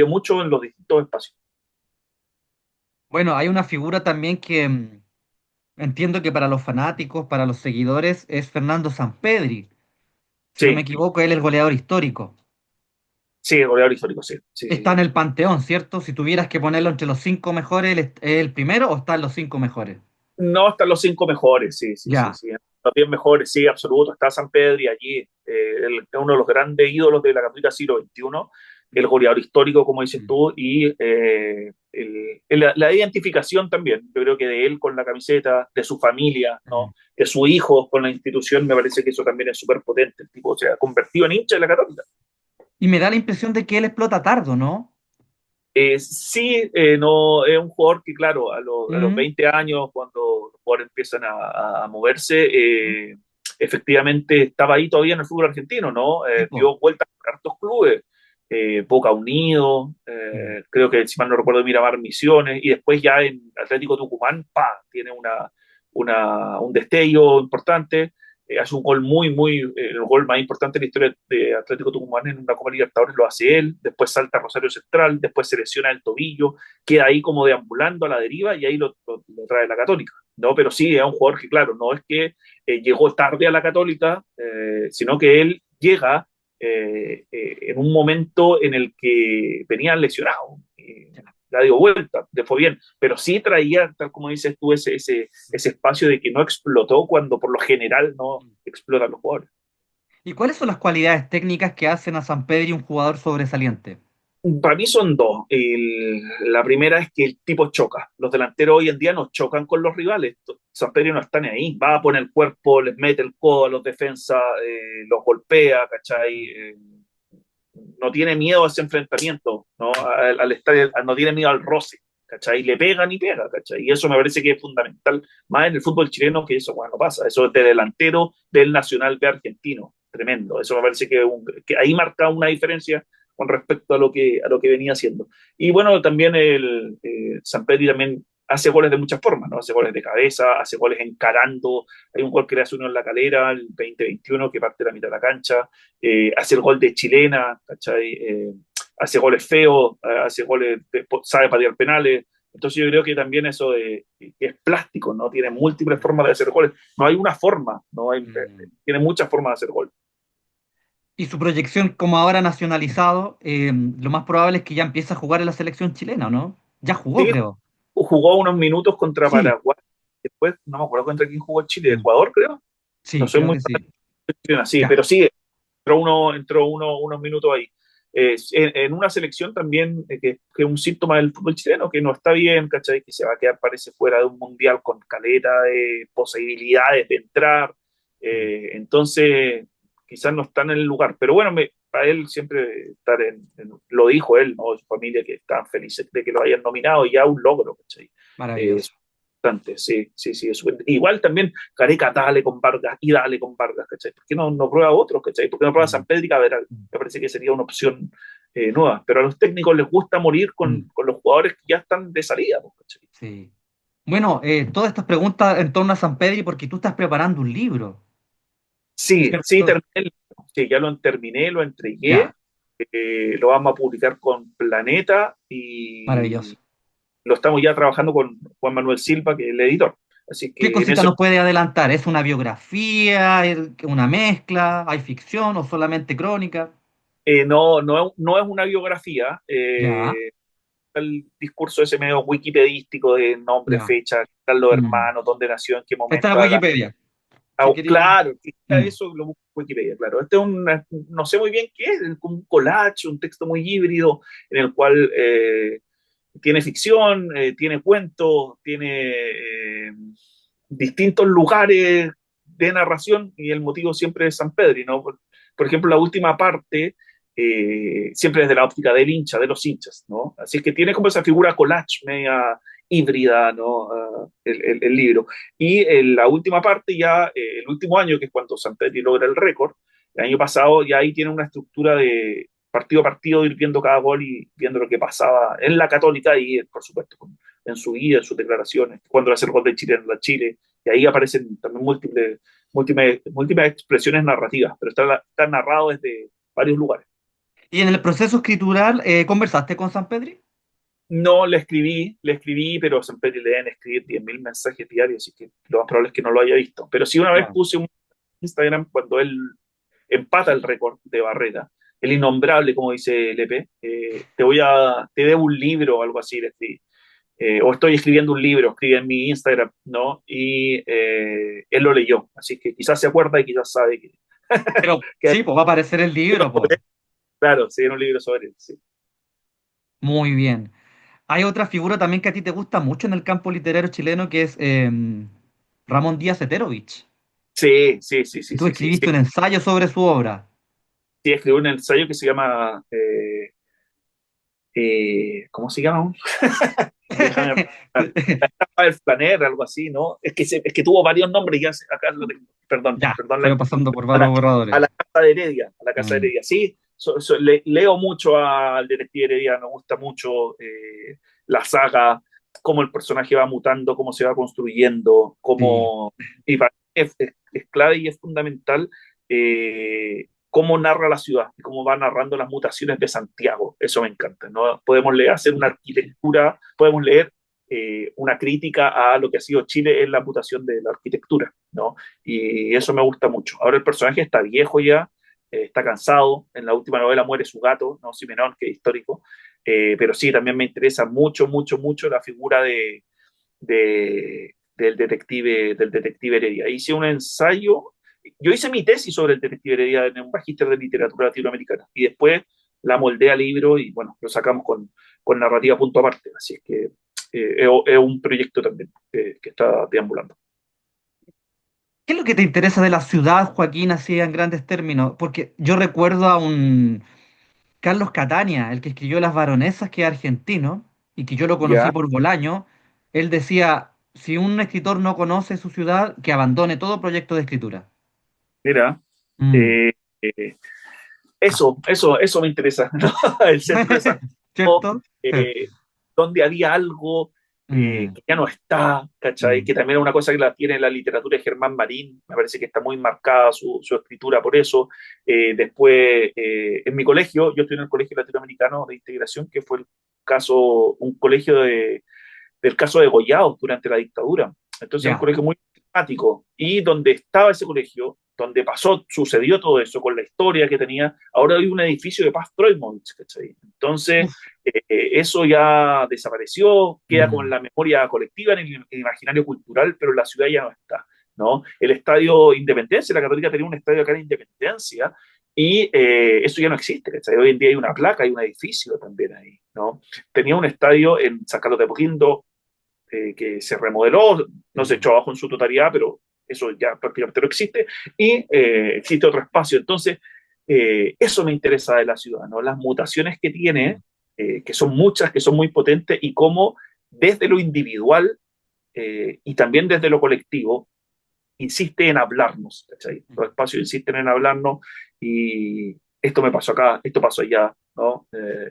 mucho en los distintos espacios. Bueno, hay una figura también que entiendo que para los fanáticos, para los seguidores, es Fernando Sampedri. Si no me Sí, equivoco, él es el goleador histórico. sí, el goleador histórico, sí, sí, sí, Está en sí. el panteón, ¿cierto? Si tuvieras que ponerlo entre los cinco mejores, ¿él es el primero o está en los cinco mejores? No, están los cinco mejores, sí, sí, sí, Ya. sí. Los 10 mejores, sí, absoluto. Está San Pedro y allí, uno de los grandes ídolos de la Católica siglo XXI, el Mm. goleador histórico, como dices Mm. tú, y la identificación también, yo creo que de él con la camiseta, de su familia, Mm. ¿no? De su hijo con la institución, me parece que eso también es súper potente. El tipo se ha convertido en hincha de la Católica. Y me da la impresión de que él explota tardo, ¿no? Sí, no, es un jugador que, claro, a los Mm. 20 años, cuando los jugadores empiezan a moverse, Mm. efectivamente estaba ahí todavía en el fútbol argentino, ¿no? Tipo. Dio vueltas a hartos clubes, Boca Unido, Mm. creo que, si mal no recuerdo, Miramar Misiones, y después ya en Atlético Tucumán, ¡pa! Tiene un destello importante. Hace un gol el gol más importante de la historia de Atlético Tucumán en una Copa Libertadores lo hace él, después salta a Rosario Central, después se lesiona el tobillo, queda ahí como deambulando a la deriva y ahí lo trae la Católica. No, pero sí, es un jugador que, claro, no es que llegó tarde a la Católica, sino que él llega en un momento en el que venía lesionado. La dio vuelta, le fue bien, pero sí traía, tal como dices tú, ese espacio de que no explotó cuando por lo general no Mm. explotan los jugadores. ¿Y cuáles son las cualidades técnicas que hacen a Sampedri un jugador sobresaliente? Para mí son dos. La primera es que el tipo choca. Los delanteros hoy en día no chocan con los rivales. San Pedro no está ni ahí. Va a poner el cuerpo, les mete el codo a los defensas, los golpea, ¿cachai? Mm. No tiene miedo a ese enfrentamiento, ¿no? Al estadio, no tiene miedo al roce, ¿cachai? Le pegan y pega, ¿cachai? Y eso me parece que es fundamental, más en el fútbol chileno, que eso, bueno, pasa. Eso es de delantero del Nacional de Argentino. Tremendo. Eso me parece que ahí marca una diferencia con respecto a lo que venía haciendo. Y bueno, también San Pedro también hace goles de muchas formas, ¿no? Hace goles de cabeza, hace goles encarando. Hay un gol que le hace uno en la calera, el 2021, que parte de la mitad de la cancha. Hace el gol de chilena, ¿cachai? Hace goles feos, hace goles, sabe patear penales. Entonces yo creo que también eso que es plástico, ¿no? Tiene múltiples formas de hacer goles. No hay una forma, ¿no? Mm. Tiene muchas formas de hacer goles. Y su proyección como ahora nacionalizado, lo más probable es que ya empiece a jugar en la selección chilena, ¿no? Ya jugó, Sí, creo. jugó unos minutos contra Sí. Paraguay. Después, no me acuerdo contra quién jugó Chile, Mm. Ecuador, creo. No Sí, soy creo muy que sí. chilena, sí, Ya. pero sí, unos minutos ahí. En una selección también que es un síntoma del fútbol chileno, que no está bien, ¿cachai? Que se va a quedar, parece, fuera de un mundial con caleta de posibilidades de entrar. Mm. Entonces, quizás no están en el lugar. Pero bueno, para él siempre estar lo dijo él, ¿no? Su familia, que estaban felices de que lo hayan nominado, ya un logro, ¿cachai? Maravilloso. Es importante, sí, sí, sí. Igual también Careca, dale con Vargas y dale con Vargas, ¿cachai? ¿Por qué no prueba otros, ¿cachai? ¿Por qué no prueba Mm. San Pedro y Caberal? Mm. Me parece que sería una opción nueva. Pero a los técnicos les gusta morir Mm. con los jugadores que ya están de salida, pues, ¿cachai? Sí. Bueno, todas estas preguntas en torno a San Pedri porque tú estás preparando un libro, Sí, sí, ¿cierto? sí, ya lo terminé, lo entregué. Ya. Lo vamos a publicar con Planeta Maravilloso. y lo estamos ya trabajando con Juan Manuel Silva, que es el editor. Así ¿Qué que en cosita eso nos puede adelantar? ¿Es una biografía? ¿Es una mezcla? ¿Hay ficción o solamente crónica? no es una biografía. Ya, El discurso ese medio wikipedístico de nombre, ya. fecha, los Mm. hermanos, dónde nació, en qué Está momento. en Wikipedia. Si quería. Claro, Mm. eso lo busco en Wikipedia, claro. Este es no sé muy bien qué es como un collage, un texto muy híbrido en el cual tiene ficción, tiene cuentos, tiene distintos lugares de narración y el motivo siempre es San Pedro, ¿no? Por ejemplo, la última parte siempre desde la óptica del hincha, de los hinchas, ¿no? Así que tiene como esa figura collage media híbrida, ¿no? El libro. Y en la última parte, ya el último año, que es cuando San Pedro logra el récord, el año pasado ya ahí tiene una estructura de partido a partido, ir viendo cada gol y viendo lo que pasaba en la Católica y, por supuesto, en su vida, en sus declaraciones, cuando hace el gol de Chile en la Chile, y ahí aparecen también múltiples expresiones narrativas, pero está narrado desde varios lugares. ¿Y en el proceso escritural conversaste con San Pedri? No le escribí, pero siempre le deben escribir 10.000 mensajes diarios, así que lo más probable es que no lo haya visto. Pero sí una vez Claro. puse un Instagram cuando él empata el récord de Barrera, el innombrable, como dice Lepe, te debo un libro o algo así, le escribí. O estoy escribiendo un libro, escribí en mi Instagram, ¿no? Y él lo leyó, así que quizás se acuerda y quizás sabe Pero que sí, pues va a aparecer el libro, pues. claro, se dieron un libro sobre él, sí. Muy bien. Hay otra figura también que a ti te gusta mucho en el campo literario chileno que es Ramón Díaz Heterovich. Sí, sí, sí, Y sí, tú sí, sí, sí, escribiste un ensayo sobre su obra. sí, escribió un ensayo que se llama, ¿cómo se llama? Déjame el Flaner, algo así, ¿no? Es que tuvo varios nombres, ya acá lo tengo. Perdón, Ya, perdón, fue pasando por a varios la, borradores. a la Casa de Heredia, a la Casa de Mm. Heredia. Sí, leo mucho al detective Heredia, me gusta mucho la saga, cómo el personaje va mutando, cómo se va construyendo, Sí. y para mí es clave y es fundamental cómo narra la ciudad y cómo va narrando las mutaciones de Santiago. Eso me encanta, ¿no? Podemos leer, hacer una arquitectura, podemos leer una crítica a lo que ha sido Chile en la mutación de la arquitectura, ¿no? Y eso me gusta mucho. Ahora el personaje está viejo ya, está cansado. En la última novela muere su gato, ¿no? Simenón, que es histórico. Pero sí, también me interesa mucho, mucho, mucho la figura del detective Heredia. Hice un ensayo, yo hice mi tesis sobre el detective Heredia en un magíster de literatura latinoamericana y después la moldé al libro y bueno, lo sacamos con narrativa punto aparte. Así es que es un proyecto también que está deambulando. ¿Qué es lo que te interesa de la ciudad, Joaquín, así en grandes términos? Porque yo recuerdo a un Carlos Catania, el que escribió Las Baronesas, que es argentino, y que yo lo conocí Ya, por Bolaño. Él decía, si un escritor no conoce su ciudad, que abandone todo proyecto de escritura. mira, Mm. eh, eh, eso me interesa, ¿no? El centro de Santiago, ¿Cierto? donde había algo Mm. que ya no está, ¿cachai? Mm. Que también es una cosa que la tiene la literatura de Germán Marín, me parece que está muy marcada su escritura por eso. Después, en mi colegio, yo estoy en el Colegio Latinoamericano de Integración, que fue un colegio del caso de Goyados durante la dictadura. Entonces, es un Ya. colegio muy temático. Y donde estaba ese colegio, donde sucedió todo eso, con la historia que tenía, ahora hay un edificio de Paz Troimovich, ¿cachai? Entonces, Uf. eso ya desapareció, queda como en Mm. la memoria colectiva, en el imaginario cultural, pero en la ciudad ya no está, ¿no? El Estadio Independencia, la Católica tenía un estadio acá en Independencia, y eso ya no existe, ¿cachai? Hoy en día hay una placa, hay un edificio también ahí, ¿no? Tenía un estadio en San Carlos de Apoquindo, que se remodeló, no se Mm. echó abajo en su totalidad, pero eso ya prácticamente no existe, y existe otro espacio. Entonces, eso me interesa de la ciudad, ¿no? Las mutaciones que tiene, Mm. que son muchas, que son muy potentes, y cómo desde lo individual y también desde lo colectivo insiste en hablarnos, ¿cachai? Los espacios insisten en hablarnos y esto me pasó acá, esto pasó allá, ¿no?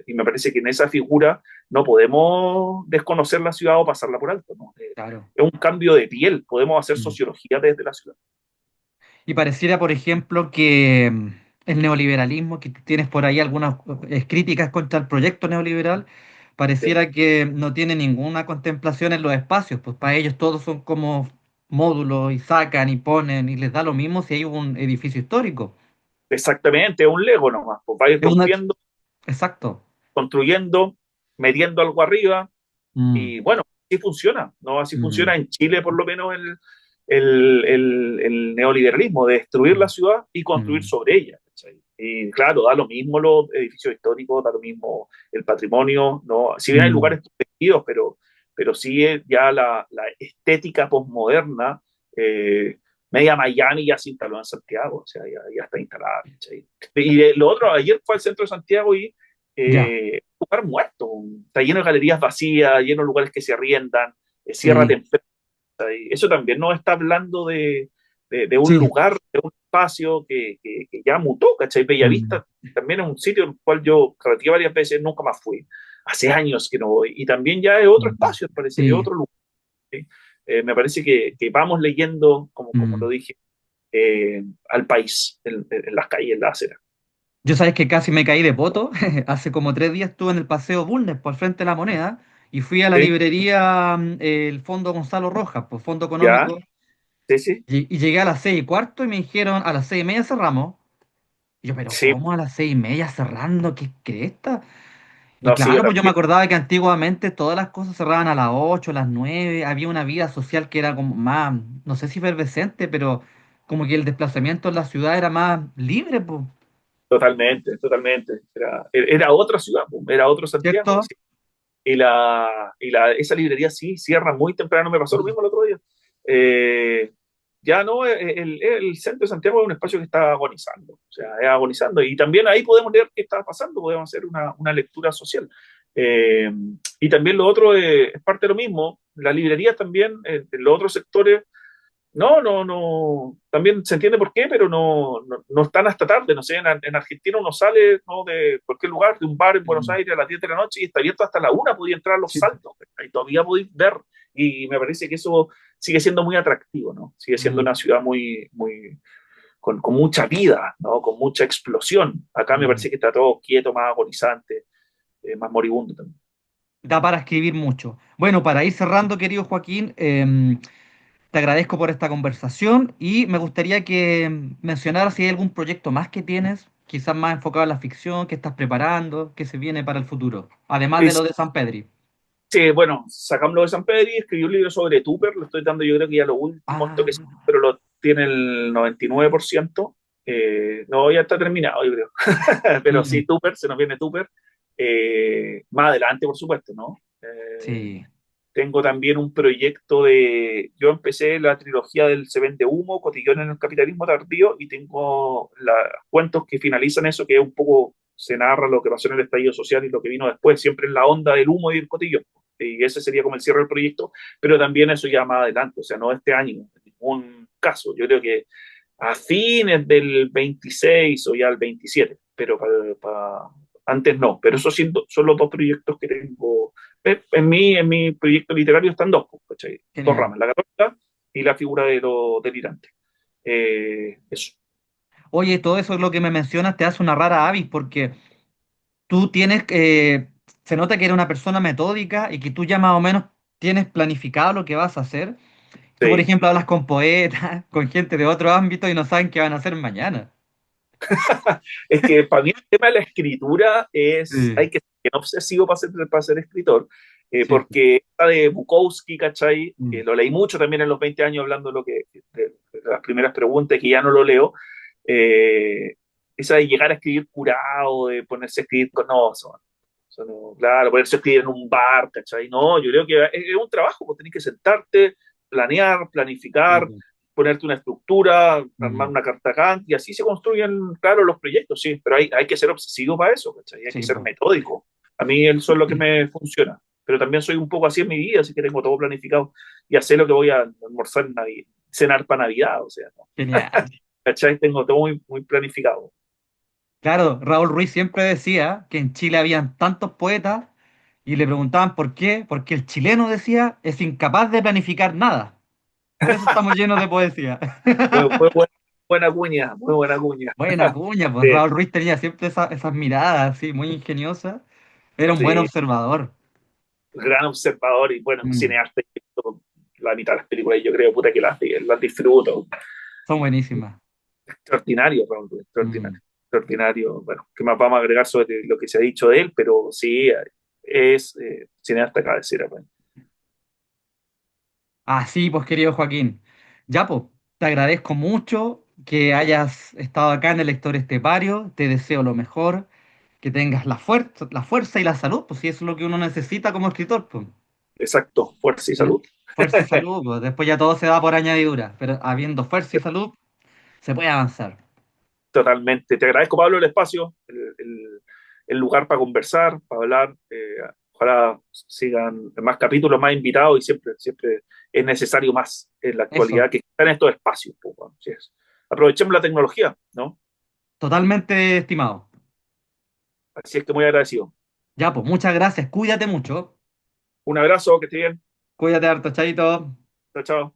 Y me parece que en esa figura no podemos desconocer la ciudad o pasarla por alto, ¿no? Claro. Es un cambio de piel, podemos hacer Mm. sociología desde la ciudad. Y pareciera, por ejemplo, que el neoliberalismo, que tienes por ahí algunas críticas contra el proyecto neoliberal, Sí. pareciera que no tiene ninguna contemplación en los espacios, pues para ellos todos son como módulos y sacan y ponen y les da lo mismo si hay un edificio histórico. Exactamente, es un Lego nomás, pues va a ir Es una... rompiendo, Exacto. construyendo, metiendo algo arriba, Mm, y bueno, así funciona, ¿no? Así mm, funciona en Chile, por lo menos, el neoliberalismo, de destruir la mm, ciudad y construir mm, sobre ella. ¿Cachai? Y claro, da lo mismo los edificios históricos, da lo mismo el patrimonio, ¿no? Si bien hay mm, lugares protegidos, pero sí es ya la estética posmoderna, media Miami ya se instaló en Santiago, o sea, ya está instalada. ¿Cachai? Y lo otro, ayer fue al centro de Santiago y ya, lugar muerto, está lleno de galerías vacías, lleno de lugares que se arriendan, cierra sí, temprano. Y eso también nos está hablando de un sí. lugar, de un espacio que ya mutó, ¿cachai? Mm, Bellavista también es un sitio al cual yo carreteé varias veces, nunca más fui. Hace años que no voy. Y también ya es otro mm, espacio, parece, es sí. otro lugar. ¿Sí? Me parece que vamos leyendo, como lo Mm. dije, al país, en las calles, en la acera. Yo sabes que casi me caí de poto. Hace como 3 días estuve en el Paseo Bulnes, por frente de la Moneda, y fui a la ¿Sí? librería el Fondo Gonzalo Rojas, por Fondo ¿Ya? Económico, Sí, sí. y llegué a las 6:15 y me dijeron a las 6:30 cerramos. Y yo, pero Sí, ¿cómo a las 6:30 cerrando? ¿Qué cresta? Y no, sí, yo claro, pues yo me también. acordaba que antiguamente todas las cosas cerraban a las 8, a las 9, había una vida social que era como más, no sé si efervescente, pero como que el desplazamiento en la ciudad era más libre, pues, Totalmente, totalmente. Era otra ciudad, po, era otro Santiago. ¿cierto? Sí. Esa librería sí cierra muy temprano. Me pasó lo mismo el otro día. Eh, ya no, el centro de Santiago es un espacio que está agonizando. O sea, es agonizando. Y también ahí podemos leer qué está pasando, podemos hacer una lectura social. Eh, y también lo otro es parte de lo mismo. La librería también, en los otros sectores no. También se entiende por qué, pero no están hasta tarde. No sé, en Argentina uno sale, ¿no?, de cualquier lugar, de un bar en Buenos Mm. Aires a las 10 de la noche y está abierto hasta la 1, podía entrar a los Sí. saltos. Ahí todavía podéis ver. Y me parece que eso sigue siendo muy atractivo, ¿no? Sigue siendo Mm, una ciudad muy, con mucha vida, ¿no? Con mucha explosión. Acá me mm. parece que está todo quieto, más agonizante, más moribundo también. Da para escribir mucho. Bueno, para ir cerrando, querido Joaquín, te agradezco por esta conversación y me gustaría que mencionaras si hay algún proyecto más que tienes, quizás más enfocado en la ficción, que estás preparando, que se viene para el futuro, además de lo de San Pedri. Sí, bueno, sacámoslo de San Pedro y escribí un libro sobre Tupper, lo estoy dando yo creo que ya los últimos Ah, toques, pero lo tiene el 99%. No, ya está terminado, yo creo. Pero sí, mm, Tupper, se nos viene Tupper. Más adelante, por supuesto, ¿no? sí. Tengo también un proyecto yo empecé la trilogía del Se vende humo, Cotillón en el capitalismo tardío, y tengo cuentos que finalizan eso, que es un poco, se narra lo que pasó en el estallido social y lo que vino después, siempre en la onda del humo y el cotillón. Y ese sería como el cierre del proyecto, pero también eso ya más adelante, o sea, no este año, en ningún caso. Yo creo que a fines del 26 o ya el 27, pero antes no. Pero esos son los dos proyectos que tengo. En mi proyecto literario están dos, pues, ¿cachai? Dos Genial. ramas, la católica y la figura de lo delirante. Eso. Oye, todo eso es lo que me mencionas te hace una rara avis porque tú tienes, se nota que eres una persona metódica y que tú ya más o menos tienes planificado lo que vas a hacer. Tú, por Sí. ejemplo, hablas con poetas, con gente de otro ámbito y no saben qué van a hacer mañana. Es que para mí el tema de la escritura Sí, hay que ser bien obsesivo para ser escritor, sí. porque esta de Bukowski, ¿cachai? Que Mm, lo leí mucho también en los 20 años hablando de las primeras preguntas, que ya no lo leo. eh, Esa de llegar a escribir curado, de ponerse a escribir con, no, claro, ponerse a escribir en un bar, ¿cachai? No, yo creo que es un trabajo, pues tenés que sentarte, planear, sí, planificar, sí. ponerte una estructura, armar Mm, una carta Gantt, y así se construyen, claro, los proyectos, sí, pero hay que ser obsesivo para eso, ¿cachai? Hay que sí, ser po. metódico. A mí eso es lo que me funciona, pero también soy un poco así en mi vida, así que tengo todo planificado, y sé lo que voy a almorzar en Navidad, cenar para Navidad, o sea, ¿no? Genial. ¿Cachai? Tengo todo muy planificado. Claro, Raúl Ruiz siempre decía que en Chile habían tantos poetas y le preguntaban por qué, porque el chileno decía es incapaz de planificar nada. Por eso estamos llenos de poesía. Fue bueno. buena cuña, muy buena cuña. Buena cuña, pues Sí, Raúl Ruiz tenía siempre esas miradas así, muy ingeniosas. Era un buen sí, observador. gran observador y bueno, Mm, cineasta. La mitad de las películas yo creo, puta, que las disfruto. son buenísimas. Extraordinario, Raúl, Mm. extraordinario. Extraordinario. Bueno, ¿qué más vamos a agregar sobre lo que se ha dicho de él? Pero sí, es cineasta cabecera. Bueno. Así, pues, querido Joaquín. Ya, pues, te agradezco mucho que hayas estado acá en el Lector Estepario. Te deseo lo mejor, que tengas la fuerza y la salud, pues, si eso es lo que uno necesita como escritor, pues. Exacto, fuerza y ¿Eh? salud. Fuerza y salud, pues. Después ya todo se da por añadidura, pero habiendo fuerza y salud, se puede avanzar. Totalmente. Te agradezco, Pablo, el espacio, el lugar para conversar, para hablar. Ojalá sigan más capítulos, más invitados y siempre, siempre es necesario más en la Eso, actualidad que están estos espacios. Pues, bueno, así es. Aprovechemos la tecnología, ¿no? totalmente estimado. Así es que muy agradecido. Ya, pues, muchas gracias. Cuídate mucho. Un abrazo, que esté bien. Cuídate harto, chaito. Chao, chao.